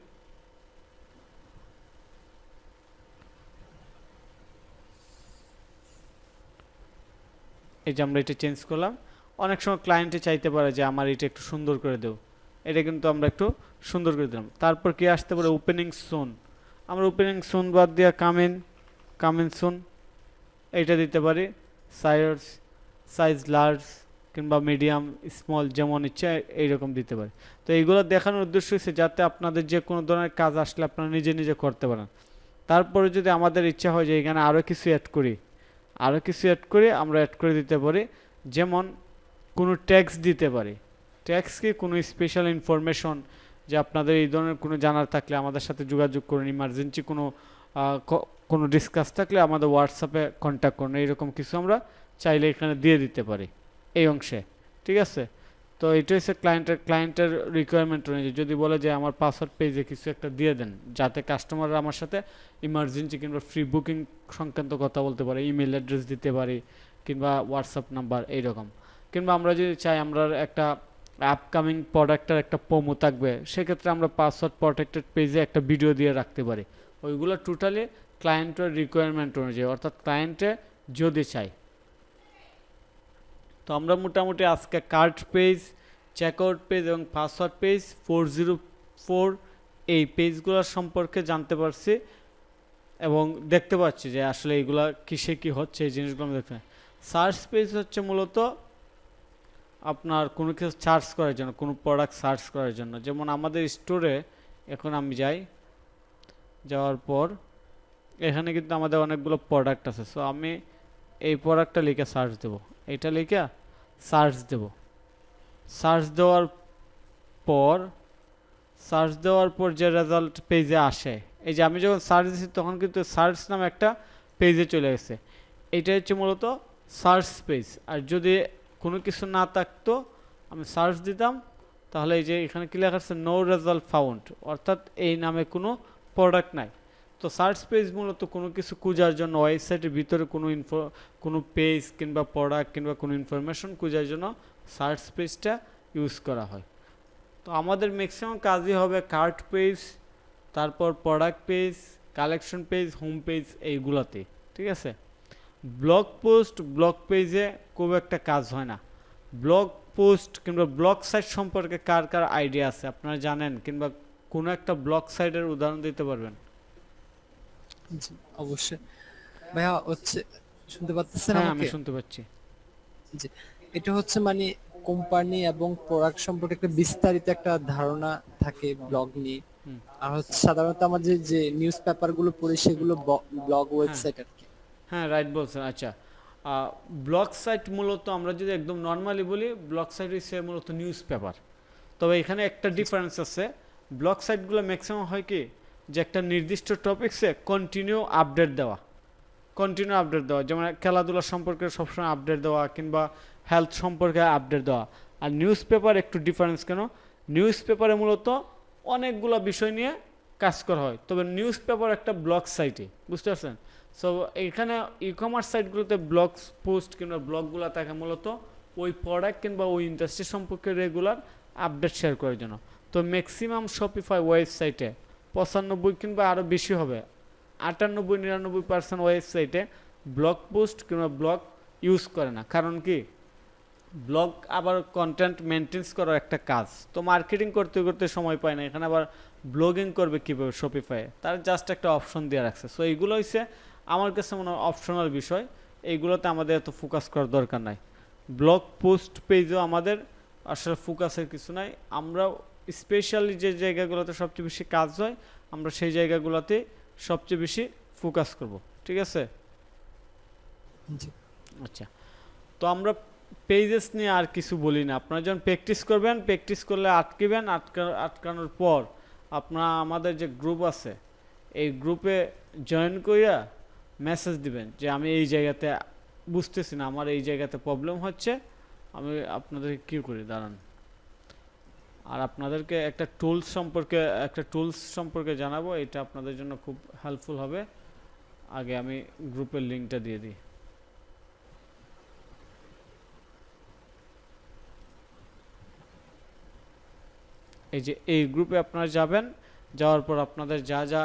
এই যে আমরা এটা চেঞ্জ করলাম। অনেক সময় ক্লায়েন্টে চাইতে পারে যে আমার এটা একটু সুন্দর করে দেও, এটা কিন্তু আমরা একটু সুন্দর করে দিলাম। তারপর কি আসতে পারে, ওপেনিং সুন, আমরা ওপেনিং সুন বাদ দিয়ে কামিং সুন এইটা দিতে পারি। সাইজ লার্জ কিংবা মিডিয়াম স্মল যেমন ইচ্ছা এইরকম দিতে পারি। তো এইগুলো দেখানোর উদ্দেশ্য হচ্ছে যাতে আপনাদের যে কোনো ধরনের কাজ আসলে আপনারা নিজে নিজে করতে পারেন। তারপরে যদি আমাদের ইচ্ছা হয় যে এখানে আরও কিছু অ্যাড করি, আমরা অ্যাড করে দিতে পারি। যেমন কোনো ট্যাক্স দিতে পারি, ট্যাক্স কি কোনো স্পেশাল ইনফরমেশন যে আপনাদের এই ধরনের কোনো জানার থাকলে আমাদের সাথে যোগাযোগ করুন, ইমার্জেন্সি কোনো ডিসকাস থাকলে আমাদের হোয়াটসঅ্যাপে কন্ট্যাক্ট করুন, এইরকম কিছু আমরা চাইলে এখানে দিয়ে দিতে পারি এই অংশে। ঠিক আছে, তো এটা হচ্ছে ক্লায়েন্টের রিকোয়ারমেন্ট অনুযায়ী যদি বলে যে আমার পাসওয়ার্ড পেজে কিছু একটা দিয়ে দেন যাতে কাস্টমাররা আমার সাথে ইমার্জেন্সি কিংবা ফ্রি বুকিং সংক্রান্ত কথা বলতে পারে, ইমেল অ্যাড্রেস দিতে পারি কিংবা হোয়াটসঅ্যাপ নাম্বার এইরকম। কিংবা আমরা যদি চাই আমরা একটা আপকামিং প্রোডাক্টের একটা প্রোমো থাকবে, সেক্ষেত্রে আমরা পাসওয়ার্ড প্রোটেক্টেড পেজে একটা ভিডিও দিয়ে রাখতে পারি। ওইগুলো টোটালি ক্লায়েন্টের রিকোয়ারমেন্ট অনুযায়ী, অর্থাৎ ক্লায়েন্টে যদি চাই। তো আমরা মোটামুটি আজকে কার্ড পেজ, চেকআউট পেজ এবং পাসওয়ার্ড পেজ 404 এই পেজগুলোর সম্পর্কে জানতে পারছি এবং দেখতে পাচ্ছি যে আসলে এইগুলা কিসে কি হচ্ছে, এই জিনিসগুলো আমি দেখতে। সার্চ পেজ হচ্ছে মূলত আপনার কোনো কিছু সার্চ করার জন্য, কোনো প্রোডাক্ট সার্চ করার জন্য। যেমন আমাদের স্টোরে এখন আমি যাওয়ার পর এখানে কিন্তু আমাদের অনেকগুলো প্রোডাক্ট আছে। সো আমি এই প্রোডাক্টটা লিখে সার্চ দেব, এটা লিখে সার্চ দেব। সার্চ দেওয়ার পর যে রেজাল্ট পেজে আসে, এই যে আমি যখন সার্চ দিচ্ছি তখন কিন্তু সার্চ নামে একটা পেজে চলে গেছে। এইটা হচ্ছে মূলত সার্চ পেজ। আর যদি কোনো কিছু না থাকতো আমি সার্চ দিতাম, তাহলে এই যে এখানে কি লেখা আছে, নো রেজাল্ট ফাউন্ড, অর্থাৎ এই নামে কোনো প্রোডাক্ট নাই। তো সার্চ পেজ মূলত কোনো কিছু খোঁজার জন্য, ওয়েবসাইটের ভিতরে কোনো পেজ কিংবা প্রোডাক্ট কিংবা কোনো ইনফরমেশন খোঁজার জন্য সার্চ পেজটা ইউজ করা হয়। তো আমাদের ম্যাক্সিমাম কাজই হবে কার্ট পেজ, তারপর product page, collection page, home page এইগুলোতে। ঠিক আছে, ব্লগ পেজে খুব একটা কাজ হয় না। ব্লগ পোস্ট কিংবা ব্লগ সাইট সম্পর্কে কার কার আইডিয়া আছে, আপনারা জানেন কিংবা কোনো একটা ব্লগ সাইটের উদাহরণ দিতে পারবেন? জি অবশ্যই ভাইয়া, হচ্ছে শুনতে পাচ্ছেন হ্যাঁ, আমি আমাকে? শুনতে পাচ্ছি। জি, এটা হচ্ছে মানে কোম্পানি এবং প্রোডাক্ট সম্পর্কে একটা বিস্তারিত একটা ধারণা থাকে ব্লগ নিয়ে। হুম। আর হচ্ছে সাধারণত আমাদের যে নিউজ পেপার গুলো পড়ি সেগুলো ব্লগ ওয়েবসাইট আর কি। হ্যাঁ, রাইট বলছেন। আচ্ছা, ব্লগ সাইট মূলত আমরা যদি একদম নর্মালি বলি, ব্লগ সাইট হচ্ছে মূলত নিউজ পেপার। তবে এখানে একটা ডিফারেন্স আছে, ব্লগ সাইটগুলো ম্যাক্সিমাম হয় কি যে একটা নির্দিষ্ট টপিকসে কন্টিনিউ আপডেট দেওয়া, যেমন খেলাধুলা সম্পর্কে সবসময় আপডেট দেওয়া কিংবা হেলথ সম্পর্কে আপডেট দেওয়া। আর নিউজ পেপার একটু ডিফারেন্স কেন, নিউজ পেপারে মূলত অনেকগুলো বিষয় নিয়ে কাজ করা হয়, তবে নিউজ পেপার একটা ব্লগ সাইটে, বুঝতে পারছেন? সো এখানে ই কমার্স সাইটগুলোতে ব্লগ পোস্ট কিংবা ব্লগগুলো থাকে মূলত ওই প্রোডাক্ট কিংবা ওই ইন্ডাস্ট্রি সম্পর্কে রেগুলার আপডেট শেয়ার করার জন্য। তো ম্যাক্সিমাম শপিফাই ওয়েবসাইটে 95 কিংবা আরও বেশি হবে, 98-99% ওয়েবসাইটে ব্লগ পোস্ট কিংবা ব্লগ ইউজ করে না। কারণ কি, ব্লগ আবার কন্টেন্ট মেনটেন্স করার একটা কাজ, তো মার্কেটিং করতে করতে সময় পায় না, এখানে আবার ব্লগিং করবে কীভাবে শপিফাইয়ে, তার জাস্ট একটা অপশন দিয়ে রাখছে। সো এইগুলো হচ্ছে আমার কাছে মনে হয় অপশনাল বিষয়, এইগুলোতে আমাদের এত ফোকাস করার দরকার নাই। ব্লগ পোস্ট পেজও আমাদের আসলে ফোকাসের কিছু নাই, আমরা স্পেশালি যে জায়গাগুলোতে সবচেয়ে বেশি কাজ হয় আমরা সেই জায়গাগুলোতে সবচেয়ে বেশি ফোকাস করব। ঠিক আছে? আচ্ছা, তো আমরা পেজেস নিয়ে আর কিছু বলি না। আপনারা যখন প্র্যাকটিস করবেন, প্র্যাকটিস করলে আটকিবেন, আটকানোর পর আপনারা আমাদের যে গ্রুপ আছে এই গ্রুপে জয়েন করিয়া মেসেজ দিবেন যে আমি এই জায়গাতে বুঝতেছি না, আমার এই জায়গাতে প্রবলেম হচ্ছে, আমি আপনাদেরকে কী করি দাঁড়ান। আর আপনাদেরকে একটা টুলস সম্পর্কে জানাবো, এটা আপনাদের জন্য খুব হেল্পফুল হবে। আগে আমি গ্রুপের লিঙ্কটা দিয়ে দিই। এই যে এই গ্রুপে আপনারা যাবেন, যাওয়ার পর আপনাদের যা যা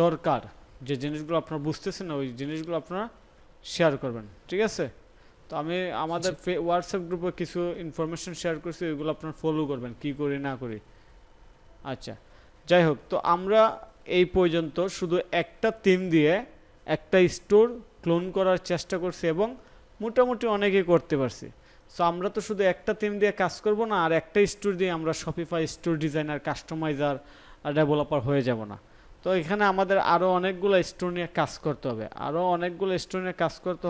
দরকার, যে জিনিসগুলো আপনারা বুঝতেছেন না ওই জিনিসগুলো আপনারা শেয়ার করবেন, ঠিক আছে? তো আমি আমাদের হোয়াটসঅ্যাপ গ্রুপে কিছু ইনফরমেশন শেয়ার করছি, ওইগুলো আপনারা ফলো করবেন কি করি না করি। আচ্ছা, যাই হোক, তো আমরা এই পর্যন্ত শুধু একটা থিম দিয়ে একটা স্টোর ক্লোন করার চেষ্টা করছি এবং মোটামুটি অনেকেই করতে পারছি। সো আমরা তো শুধু একটা থিম দিয়ে কাজ করব না, আর একটা স্টোর দিয়ে আমরা শপিফাই স্টোর ডিজাইনার, কাস্টমাইজার আর ডেভেলপার হয়ে যাব না। তো এখানে আমাদের আরও অনেকগুলো স্টোর নিয়ে কাজ করতে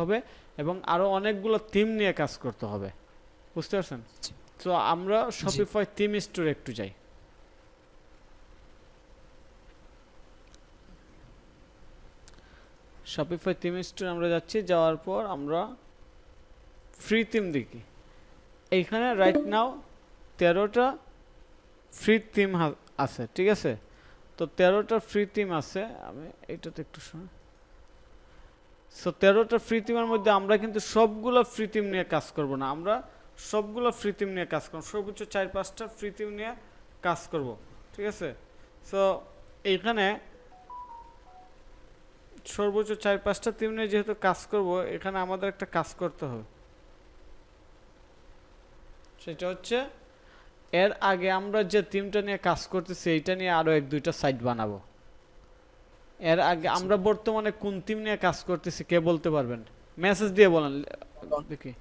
হবে, এবং আরও অনেকগুলো থিম নিয়ে কাজ করতে হবে, বুঝতে পারছেন? তো আমরা শপিফাই থিম স্টোরে একটু যাই। শপিফাই থিম স্টোরে আমরা যাচ্ছি, যাওয়ার পর আমরা ফ্রি থিম দেখি। এইখানে রাইট নাও 13টা ফ্রি থিম আছে, ঠিক আছে? তো 13টা ফ্রি থিম আছে, আমি এইটাতে একটু শুনি। সো 13টা ফ্রি থিমের মধ্যে আমরা কিন্তু সবগুলো ফ্রি থিম নিয়ে কাজ করব না, আমরা সবগুলো ফ্রি থিম নিয়ে কাজ করব, সর্বোচ্চ 4-5টা ফ্রি থিম নিয়ে কাজ করব, ঠিক আছে? সো এইখানে সর্বোচ্চ 4-5টা থিম নিয়ে যেহেতু কাজ করব, এখানে আমাদের একটা কাজ করতে হবে, সেটা হচ্ছে এর আগে আমরা যে থিমটা নিয়ে কাজ করতেছি এইটা নিয়ে আরো 1-2টা সাইট বানাবো। এর আগে আমরা বর্তমানে কোন থিম নিয়ে কাজ করতেছি কে বলতে পারবেন? মেসেজ দিয়ে বলেন দেখি,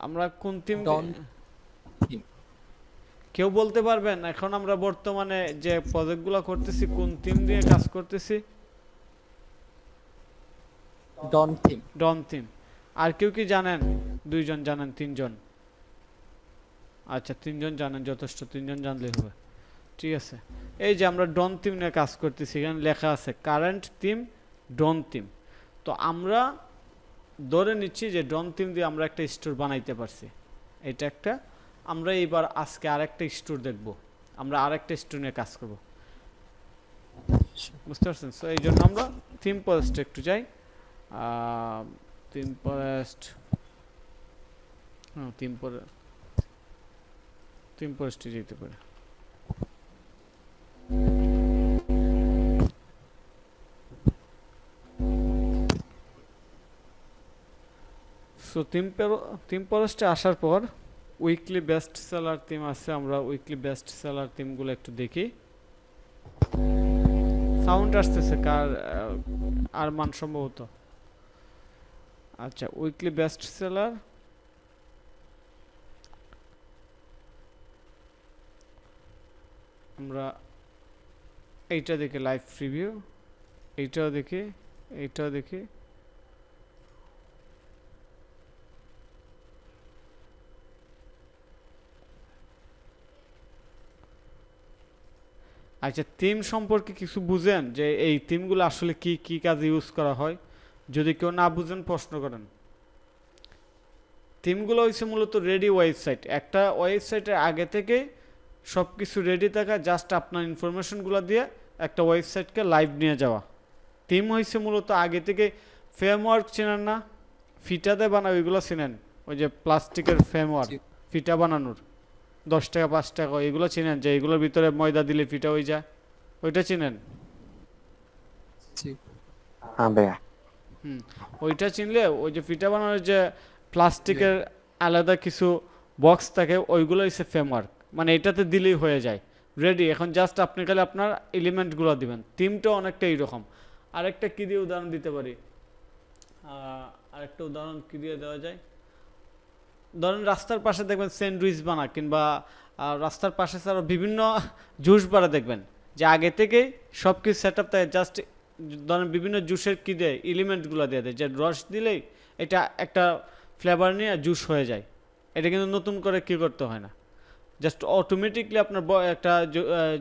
আমরা কোন থিম, কেউ বলতে পারবেন এখন আমরা বর্তমানে যে প্রজেক্টগুলো করতেছি কোন থিম দিয়ে কাজ করতেছি? ডন থিম। আর কেউ কি জানেন? 2 জন জানেন, 3 জন? আচ্ছা, 3 জন জানেন, যথেষ্ট, 3 জন জানলেই হবে, ঠিক আছে? এই যে আমরা ডন থিম নিয়ে কাজ করতেছি, এখানে লেখা আছে কারেন্ট থিম ডন থিম। তো আমরা ধরে নিচ্ছি যে ডন থিম দিয়ে আমরা একটা স্টোর বানাইতে পারছি, এটা একটা। আমরা এইবার আজকে আরেকটা স্টোর দেখব, আমরা আরেকটা স্টোর নিয়ে কাজ করব, বুঝতে পারছেন? সো এই জন্য আমরা থিম পোস্ট একটু যাই, থিম পোস্টে যেতে পারে। সো থিম পোস্টে আসার পর উইকলি বেস্ট সেলার থিম আছে, আমরা উইকলি বেস্ট সেলার থিমগুলো একটু দেখি। সাউন্ড আসতেছে কার? আর মান সম্ভবত। আচ্ছা, উইকলি বেস্ট সেলার, আমরা এইটা দেখি, লাইভ প্রিভিউ, এইটাও দেখি, এইটাও দেখি। আচ্ছা, থিম সম্পর্কে কিছু বুঝেন যে এই থিমগুলো আসলে কি কি কাজে ইউজ করা হয়? যদি কেউ না বুঝেন প্রশ্ন করেন। থিমগুলো হচ্ছে মূলত রেডি ওয়েবসাইট, একটা ওয়েবসাইটের আগে থেকে সব কিছু রেডি থাকা, জাস্ট আপনার ইনফরমেশনগুলো দিয়ে একটা ওয়েবসাইটকে লাইভ নিয়ে যাওয়া। থিম হয়েছে মূলত আগে থেকে ফ্রেমওয়ার্ক চেনেন না, ফিটাতে বানায় ওইগুলো চেনেন, ওই যে প্লাস্টিকের ফ্রেমওয়ার্ক ফিটা বানানোর 10 টাকা 5 টাকা, এগুলো চিনেন যে এগুলোর ভিতরে ময়দা দিলে ফিটা হয়ে যায়, ওইটা চিনেন? ওইটা চিনলে ওই যে ফিটা বানানোর যে প্লাস্টিকের আলাদা কিছু বক্স থাকে, ওইগুলো হচ্ছে ফ্রেমওয়ার্ক, মানে এটাতে দিলেই হয়ে যায় রেডি। এখন জাস্ট আপনি খালি আপনার এলিমেন্টগুলো দিবেন। থিমটা অনেকটা এইরকম। আরেকটা কি দিয়ে উদাহরণ দিতে পারি? আরেকটা উদাহরণ কি দিয়ে দেওয়া যায়? ধরেন রাস্তার পাশে দেখবেন স্যান্ডউইচ বানা, কিংবা রাস্তার পাশে ছাড়াও বিভিন্ন জুস বারা দেখবেন যে আগে থেকেই সব কিছু সেট আপ থাকে, জাস্ট ধরেন বিভিন্ন জুসের কী দেয়, এলিমেন্টসগুলো দিয়ে দেয়, যে রস দিলেই এটা একটা ফ্লেভার নিয়ে জুস হয়ে যায়। এটা কিন্তু নতুন করে কী করতে হয় না, জাস্ট অটোমেটিকলি আপনার একটা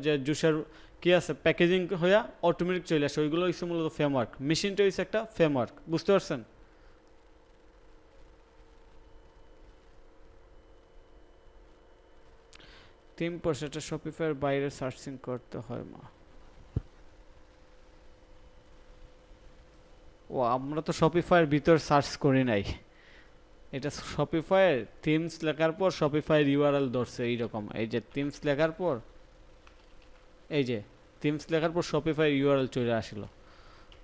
যে জুসের কী আছে প্যাকেজিং হয়ে অটোমেটিক চলে আসে, ওইগুলো হচ্ছে মূলত ফ্রেমওয়ার্ক। মেশিনটা হচ্ছে একটা ফ্রেমওয়ার্ক, বুঝতে পারছেন? থিম পর সেটা শপিফাইয়ের বাইরে সার্চিং করতে হয় মা। ও, আমরা তো শপিফাইয়ের ভিতর সার্চ করি নাই, এটা শপিফাই থিমস লেখার পর শপিফাই ইউআরএল ধরছে এইরকম, এই যে থিমস লেখার পর, এই যে থিমস লেখার পর শপিফাই ইউআরএল চলে আসলো,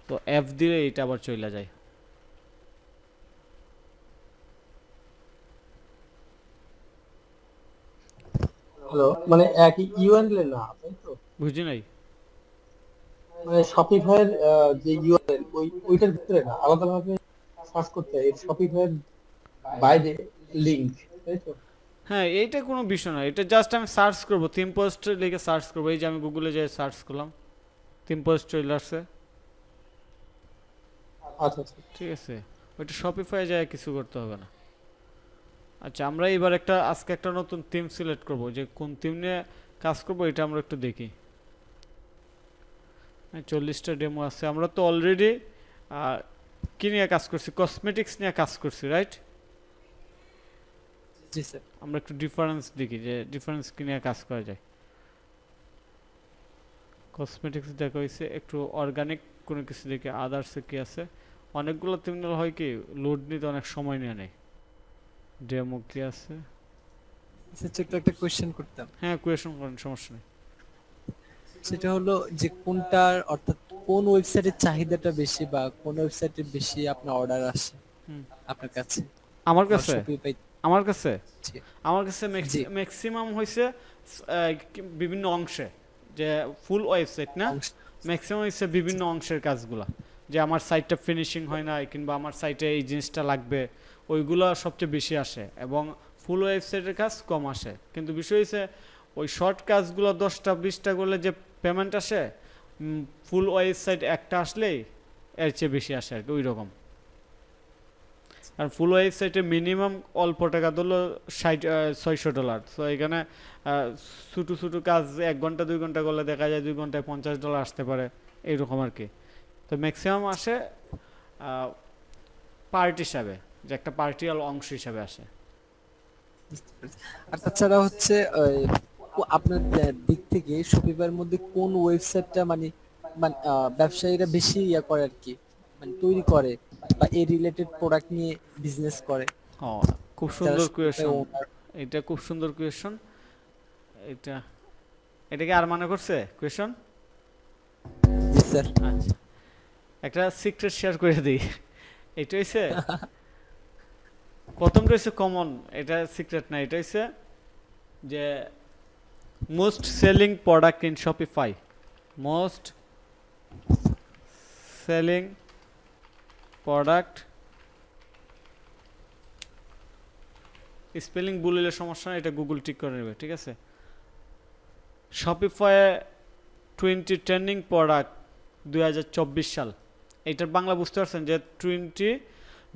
তো এফ দিলে এটা আবার চলে যায়। হ্যালো, মানে একই ইউআরএল না, তাই তো? বুঝি নাই। মানে শপিফাইয়ের যে ইউআরএল ওইটার ভিতরে না, আলাদাভাবে সার্চ করতে হয় শপিফাইয়ের বাইরে লিংক, তাই তো? হ্যাঁ, এইটা কোনো বিষয় না, এটা জাস্ট আমি সার্চ করবো, থিম পোস্ট লিখে সার্চ করবো। এই যে আমি গুগলে যে সার্চ করলাম, থিম পোস্ট চলে আসছে, আচ্ছা আচ্ছা। ঠিক আছে। ওইটা শপিফাই যায়, কিছু করতে হবে না। আচ্ছা, আমরা এবার আজকে একটা নতুন থিম সিলেক্ট করব, যে কোন থিম নিয়ে কাজ করব এটা আমরা একটু দেখি। 40টা ডেমো আছে। আমরা তো অলরেডি কি নিয়ে কাজ করছি, কসমেটিক্স নিয়ে কাজ করছি, রাইট? জি স্যার। আমরা একটু ডিফারেন্স দেখি, যে ডিফারেন্স কি নিয়ে কাজ করা যায়। কসমেটিক্স দেখা হয়েছে, একটু অর্গানিক কোনো কিছু দেখি, আদার্সে কি আছে। অনেকগুলো থিম নিলে হয় কি, লোড নিতে অনেক সময় নিয়ে নেয়। ডেমো কি আছে? স্যার ছোট্ট একটা কোয়েশ্চেন করতাম, হ্যাঁ, কোয়েশন করেন, সমস্যা নেই। সেটা হলো যে কোনটার, অর্থাৎ কোন ওয়েবসাইটের চাহিদাটা বেশি বা কোন ওয়েবসাইটে বেশি আপনার অর্ডার আসে হুম। আপনার কাছে? আমার কাছে Shopify আমার কাছে জি। আমার কাছে জি। ম্যাক্সিমাম হয়েছে বিভিন্ন অংশে, যে ফুল ওয়েবসাইট না, ম্যাক্সিমাম হচ্ছে বিভিন্ন অংশের কাজগুলা, যে আমার সাইটটা ফিনিশিং হয় না, কিংবা আমার সাইটে এই জিনিসটা লাগবে, ওইগুলো সবচেয়ে বেশি আসে, এবং ফুল ওয়েবসাইটের কাজ কম আসে। কিন্তু বিষয় হচ্ছে ওই শর্ট কাজগুলো 10টা 20টা করলে যে পেমেন্ট আসে, ফুল ওয়েবসাইট একটা আসলেই এর চেয়ে বেশি আসে আর কি, ওই রকম। আর ফুল ওয়েবসাইটে মিনিমাম অল্প টাকা ধরলো $600। তো এখানে ছোটো ছোটো কাজ 1 ঘন্টা 2 ঘন্টা করলে দেখা যায় 2 ঘন্টায় $50 আসতে পারে, এইরকম আর কি। তো ম্যাক্সিমাম আসে পার্ট হিসাবে, যে একটা পার্টিয়াল অংশ হিসাবে আসে। বুঝতে পেরেছি। আর তাছাড়া হচ্ছে আপনার দিক থেকে শপিফাইয়ের মধ্যে কোন ওয়েবসাইটটা মানে মানে ব্যবসায়ীরা বেশি ইয়া করে আর কি, মানে তৈরি করে বা এই রিলেটেড প্রোডাক্ট নিয়ে বিজনেস করে? ও, খুব যারা সুন্দর Shopify কোয়েশন, owner। এটা খুব সুন্দর কোয়েশন। এটা এটাকে আর মনে করছে কোয়েশন? জি স্যার। আচ্ছা, একটা সিক্রেট শেয়ার করে দিই। এটা হইছে প্রথমটা হচ্ছে কমন, এটা সিক্রেট না, এটা হচ্ছে যে most selling product in Shopify, most selling product, spelling ভুল হলে সমস্যা নেই, এটা গুগল ঠিক করে নেবে, ঠিক আছে। শপিফাই 20 ট্রেন্ডিং প্রোডাক্ট 2024 সাল, এইটার বাংলা বুঝতে পারছেন, যে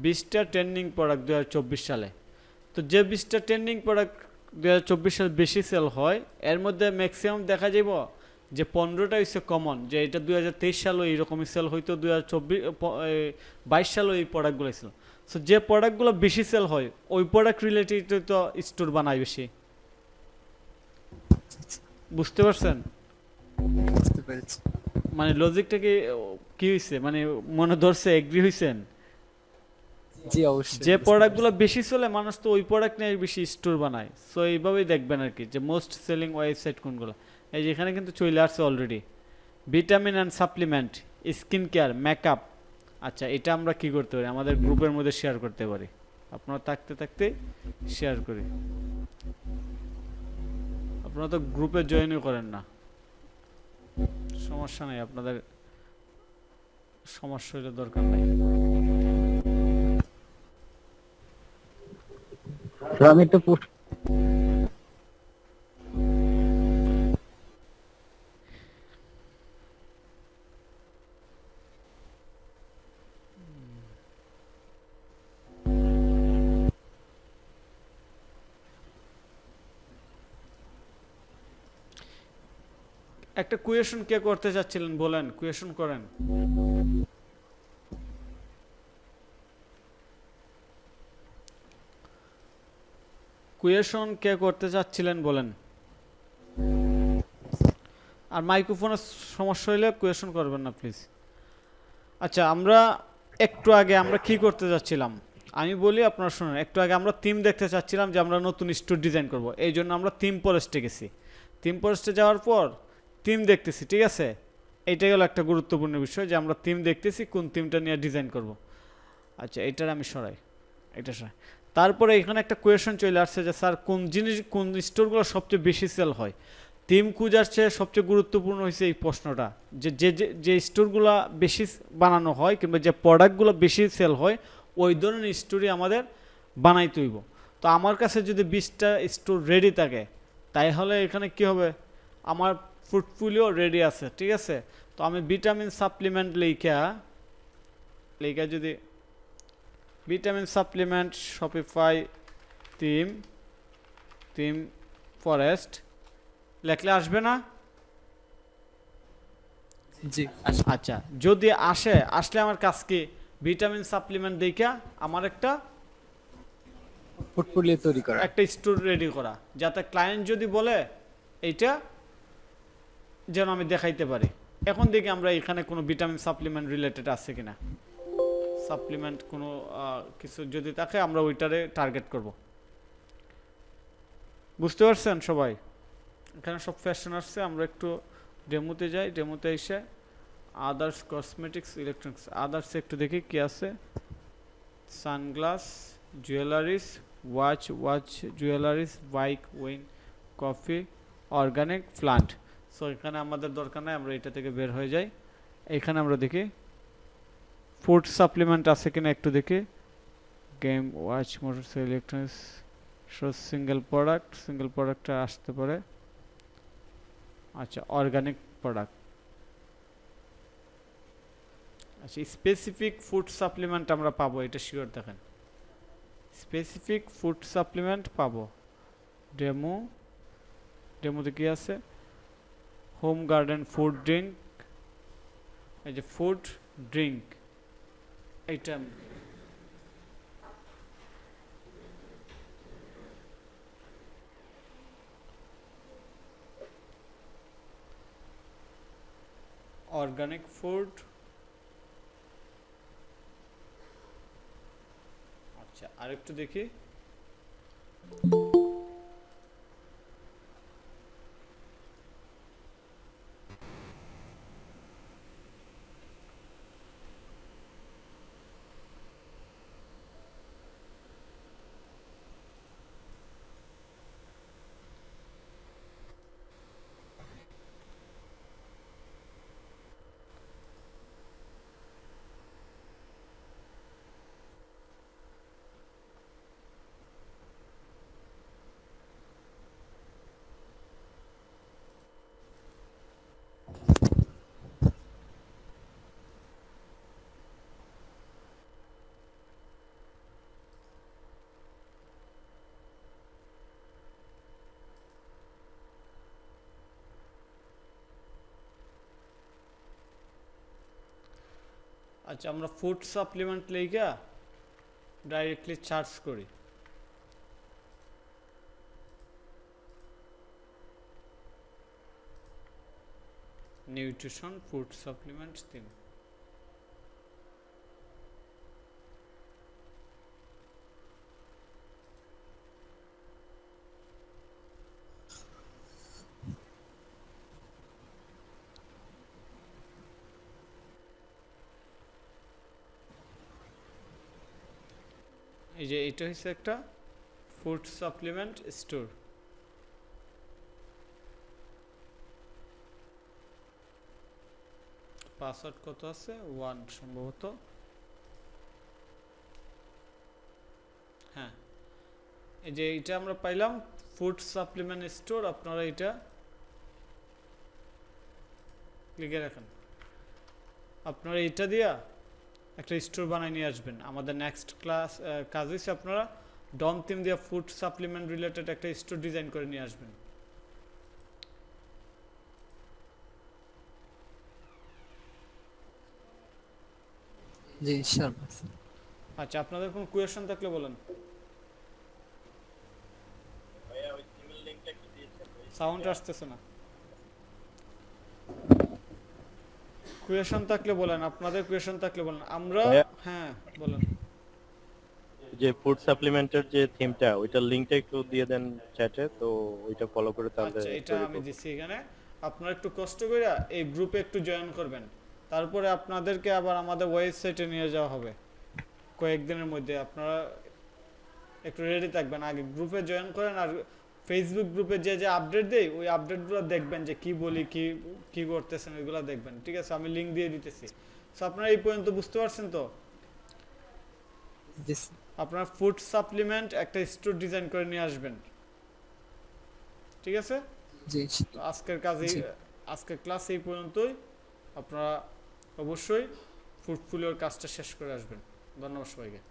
20টা ট্রেন্ডিং প্রোডাক্ট 2024 সালে। তো যে 20টা ট্রেন্ডিং প্রোডাক্ট 2024 সালে বেশি সেল হয়, এর মধ্যে ম্যাক্সিমাম দেখা যাব যে 15টা হচ্ছে কমন, যে এটা 2023 সালেও এইরকমই সেল হইতো, 2022 সালেও এই প্রোডাক্টগুলো ছিল। সো যে প্রোডাক্টগুলো বেশি সেল হয়, ওই প্রোডাক্ট রিলেটেড তো স্টোর বানায় বেশি। বুঝতে পারছেন? বুঝতে পেরেছি। মানে লজিকটা কি হয়েছে, মানে মনে ধরছে, এগ্রি হয়েছেন? জি অবশ্যই। যে বুঝতে প্রোডাক্টগুলো বেশি চলে, মানুষ তো ওই প্রোডাক্ট নিয়ে বেশি স্টোর বানায়। সো এইভাবেই দেখবেন আর কি, যে মোস্ট সেলিং ওয়েবসাইট কোনগুলো। এই যে এখানে কিন্তু চলে আসছে already, vitamin and supplement, skin care, makeup. আচ্ছা, এটা আমরা কি করতে পারি, আমাদের গ্রুপের মধ্যে শেয়ার করতে পারি। আপনারা থাকতে থাকতে শেয়ার করি, আপনারা তো গ্রুপে জয়েনও করেন না, সমস্যা নেই, আপনাদের সমস্যা হলে দরকার নাই। স্যার আমি একটা পোস্ট একটা কোয়েশন কে করতে চাচ্ছিলেন বলেন, কোয়েশন করেন। কোয়েশন কে করতে চাচ্ছিলেন বলেন। আর মাইক্রোফোনের সমস্যা হইলে কোয়েশন করবেন না প্লিজ। আচ্ছা, আমরা একটু আগে আমরা কি করতে যাচ্ছিলাম, আমি বলি আপনারা শুনুন, একটু আগে আমরা থিম দেখতে চাচ্ছিলাম যে আমরা নতুন স্টোর ডিজাইন করব, এই জন্য আমরা থিম ফরেস্টে গেছি। থিম ফরেস্টে যাওয়ার পর থিম দেখতেছি, ঠিক আছে, এইটাই হলো একটা গুরুত্বপূর্ণ বিষয় যে আমরা থিম দেখতেছি কোন থিমটা নিয়ে ডিজাইন করব। আচ্ছা, এটার আমি সরাই, এটা সরাই। তারপরে এখানে একটা কোয়েশন চলে আসছে যে স্যার কোন জিনিস, কোন স্টোরগুলো সবচেয়ে বেশি সেল হয়। থিম খুঁজার চেয়ে সবচেয়ে গুরুত্বপূর্ণ হয়েছে এই প্রশ্নটা, যে যে যে যে স্টোরগুলো বেশি বানানো হয় কিংবা যে প্রোডাক্টগুলো বেশি সেল হয় ওই ধরনের স্টোরই আমাদের বানাইতে হইব। তো আমার কাছে যদি 20টা স্টোর রেডি থাকে তাহলে এখানে কি হবে, আমার পোর্টফোলিও রেডি আছে, ঠিক আছে। তো আমি ভিটামিন সাপ্লিমেন্ট লেখা যদি vitamin supplement Shopify theme forest লেখলে আসবে না? জি আচ্ছা, যদি আসলে আমার কাজ কি, ভিটামিন সাপ্লিমেন্ট দেখা আমার একটা পোর্টফোলিও তৈরি করা। স্টোর রেডি করা, যাতে ক্লায়েন্ট যদি বলে এইটা যেন আমি দেখাইতে পারি। এখন দেখি আমরা এখানে কোনো ভিটামিন সাপ্লিমেন্ট রিলেটেড আছে কিনা, সাপ্লিমেন্ট কোনো কিছু যদি থাকে আমরা ওইটারে টার্গেট করব। বুঝতে পারছেন সবাই? এখানে সব ফ্যাশন আসছে, আমরা একটু ডেমোতে যাই। ডেমোতে এসে আদার্স কসমেটিক্স ইলেকট্রনিক্স আদার্স একটু দেখি কি আছে। Sunglass, jewelleries, watch jewelleries, bike, wine, coffee, organic, plant. So এখানে আমাদের দরকার নাই, আমরা এটা থেকে বের হয়ে যাই। এখানে আমরা দেখি ফুড সাপ্লিমেন্ট আছে কিনা একটু দেখি। Game, watch, motorcycle, electronics, single প্রোডাক্টটা আসতে পারে। আচ্ছা, অর্গানিক প্রোডাক্ট। আচ্ছা, স্পেসিফিক ফুড সাপ্লিমেন্ট আমরা পাবো, এটা শিওর দেখেন। স্পেসিফিক ফুড সাপ্লিমেন্ট পাবো। ডেমোতে কি আছে? হোম গার্ডেন ফুড ড্রিঙ্ক, এই যে ফুড ড্রিঙ্ক, এইটা অর্গানিক ফুড। আচ্ছা, আরেকটু দেখি। আচ্ছা, আমরা ফুড সাপ্লিমেন্ট লেখা ডাইরেক্টলি সার্চ করি। Nutrition food supplement theme. এই যে এটা হচ্ছে একটা ফুড সাপ্লিমেন্ট স্টোর। পাসওয়ার্ড কত আছে? 1 সম্ভবত। হ্যাঁ, এই যে এটা আমরা পাইলাম ফুড সাপ্লিমেন্ট স্টোর। আপনারা এটা লিখে রাখেন। আপনারা এটা দিয়া একটা স্টোর বানাই নিয়ে আসবেন। আমাদের নেক্সট কাজ হচ্ছে আপনারা ডম থিম দিয়া ফুড সাপ্লিমেন্ট রিলেটেড একটা স্টোর ডিজাইন করে নিয়ে আসবেন। জি ইনশাআল্লাহ। আচ্ছা, আপনাদের কোনো কোয়েশ্চন থাকলে বলেন। সাউন্ড আসতেছে না। কোয়েশ্চন থাকলে বলেন, আপনাদের কোয়েশ্চন থাকলে বলেন। আমরা ভাইয়া? হ্যাঁ বলেন। যে ফুড সাপ্লিমেন্টের যে থিমটা ওইটার লিংকটা একটু দিয়ে দেন চ্যাটে, তো ওইটা ফলো করে তাহলে আচ্ছা এটা তৈরি আমি করব। দিচ্ছি এখানে। আপনারা একটু কষ্ট করে এই গ্রুপে একটু জয়েন করবেন, তারপরে আপনাদেরকে আবার আমাদের ওয়েবসাইটে নিয়ে যাওয়া হবে কয়েকদিনের মধ্যে। আপনারা একটু রেডি থাকবেন, আগে গ্রুপে জয়েন করেন। আর ফেসবুক গ্রুপে যে যে আপডেট দেই ওই আপডেটগুলো দেখবেন, যে কি বলি কি কি করতেছেন ওইগুলো দেখবেন, ঠিক আছে? আমি লিংক দিয়ে দিতেছি। সো আপনারা এই পর্যন্ত বুঝতে পারছেন তো? জি আপনার ফুড সাপ্লিমেন্ট একটা স্টোর ডিজাইন করে নিয়ে আসবেন, ঠিক আছে? জি তো আজকের কাজে জি। আজকের ক্লাস এই পর্যন্তই। আপনারা অবশ্যই পোর্টফোলিওর কাজটা শেষ করে আসবেন। ধন্যবাদ সবাইকে।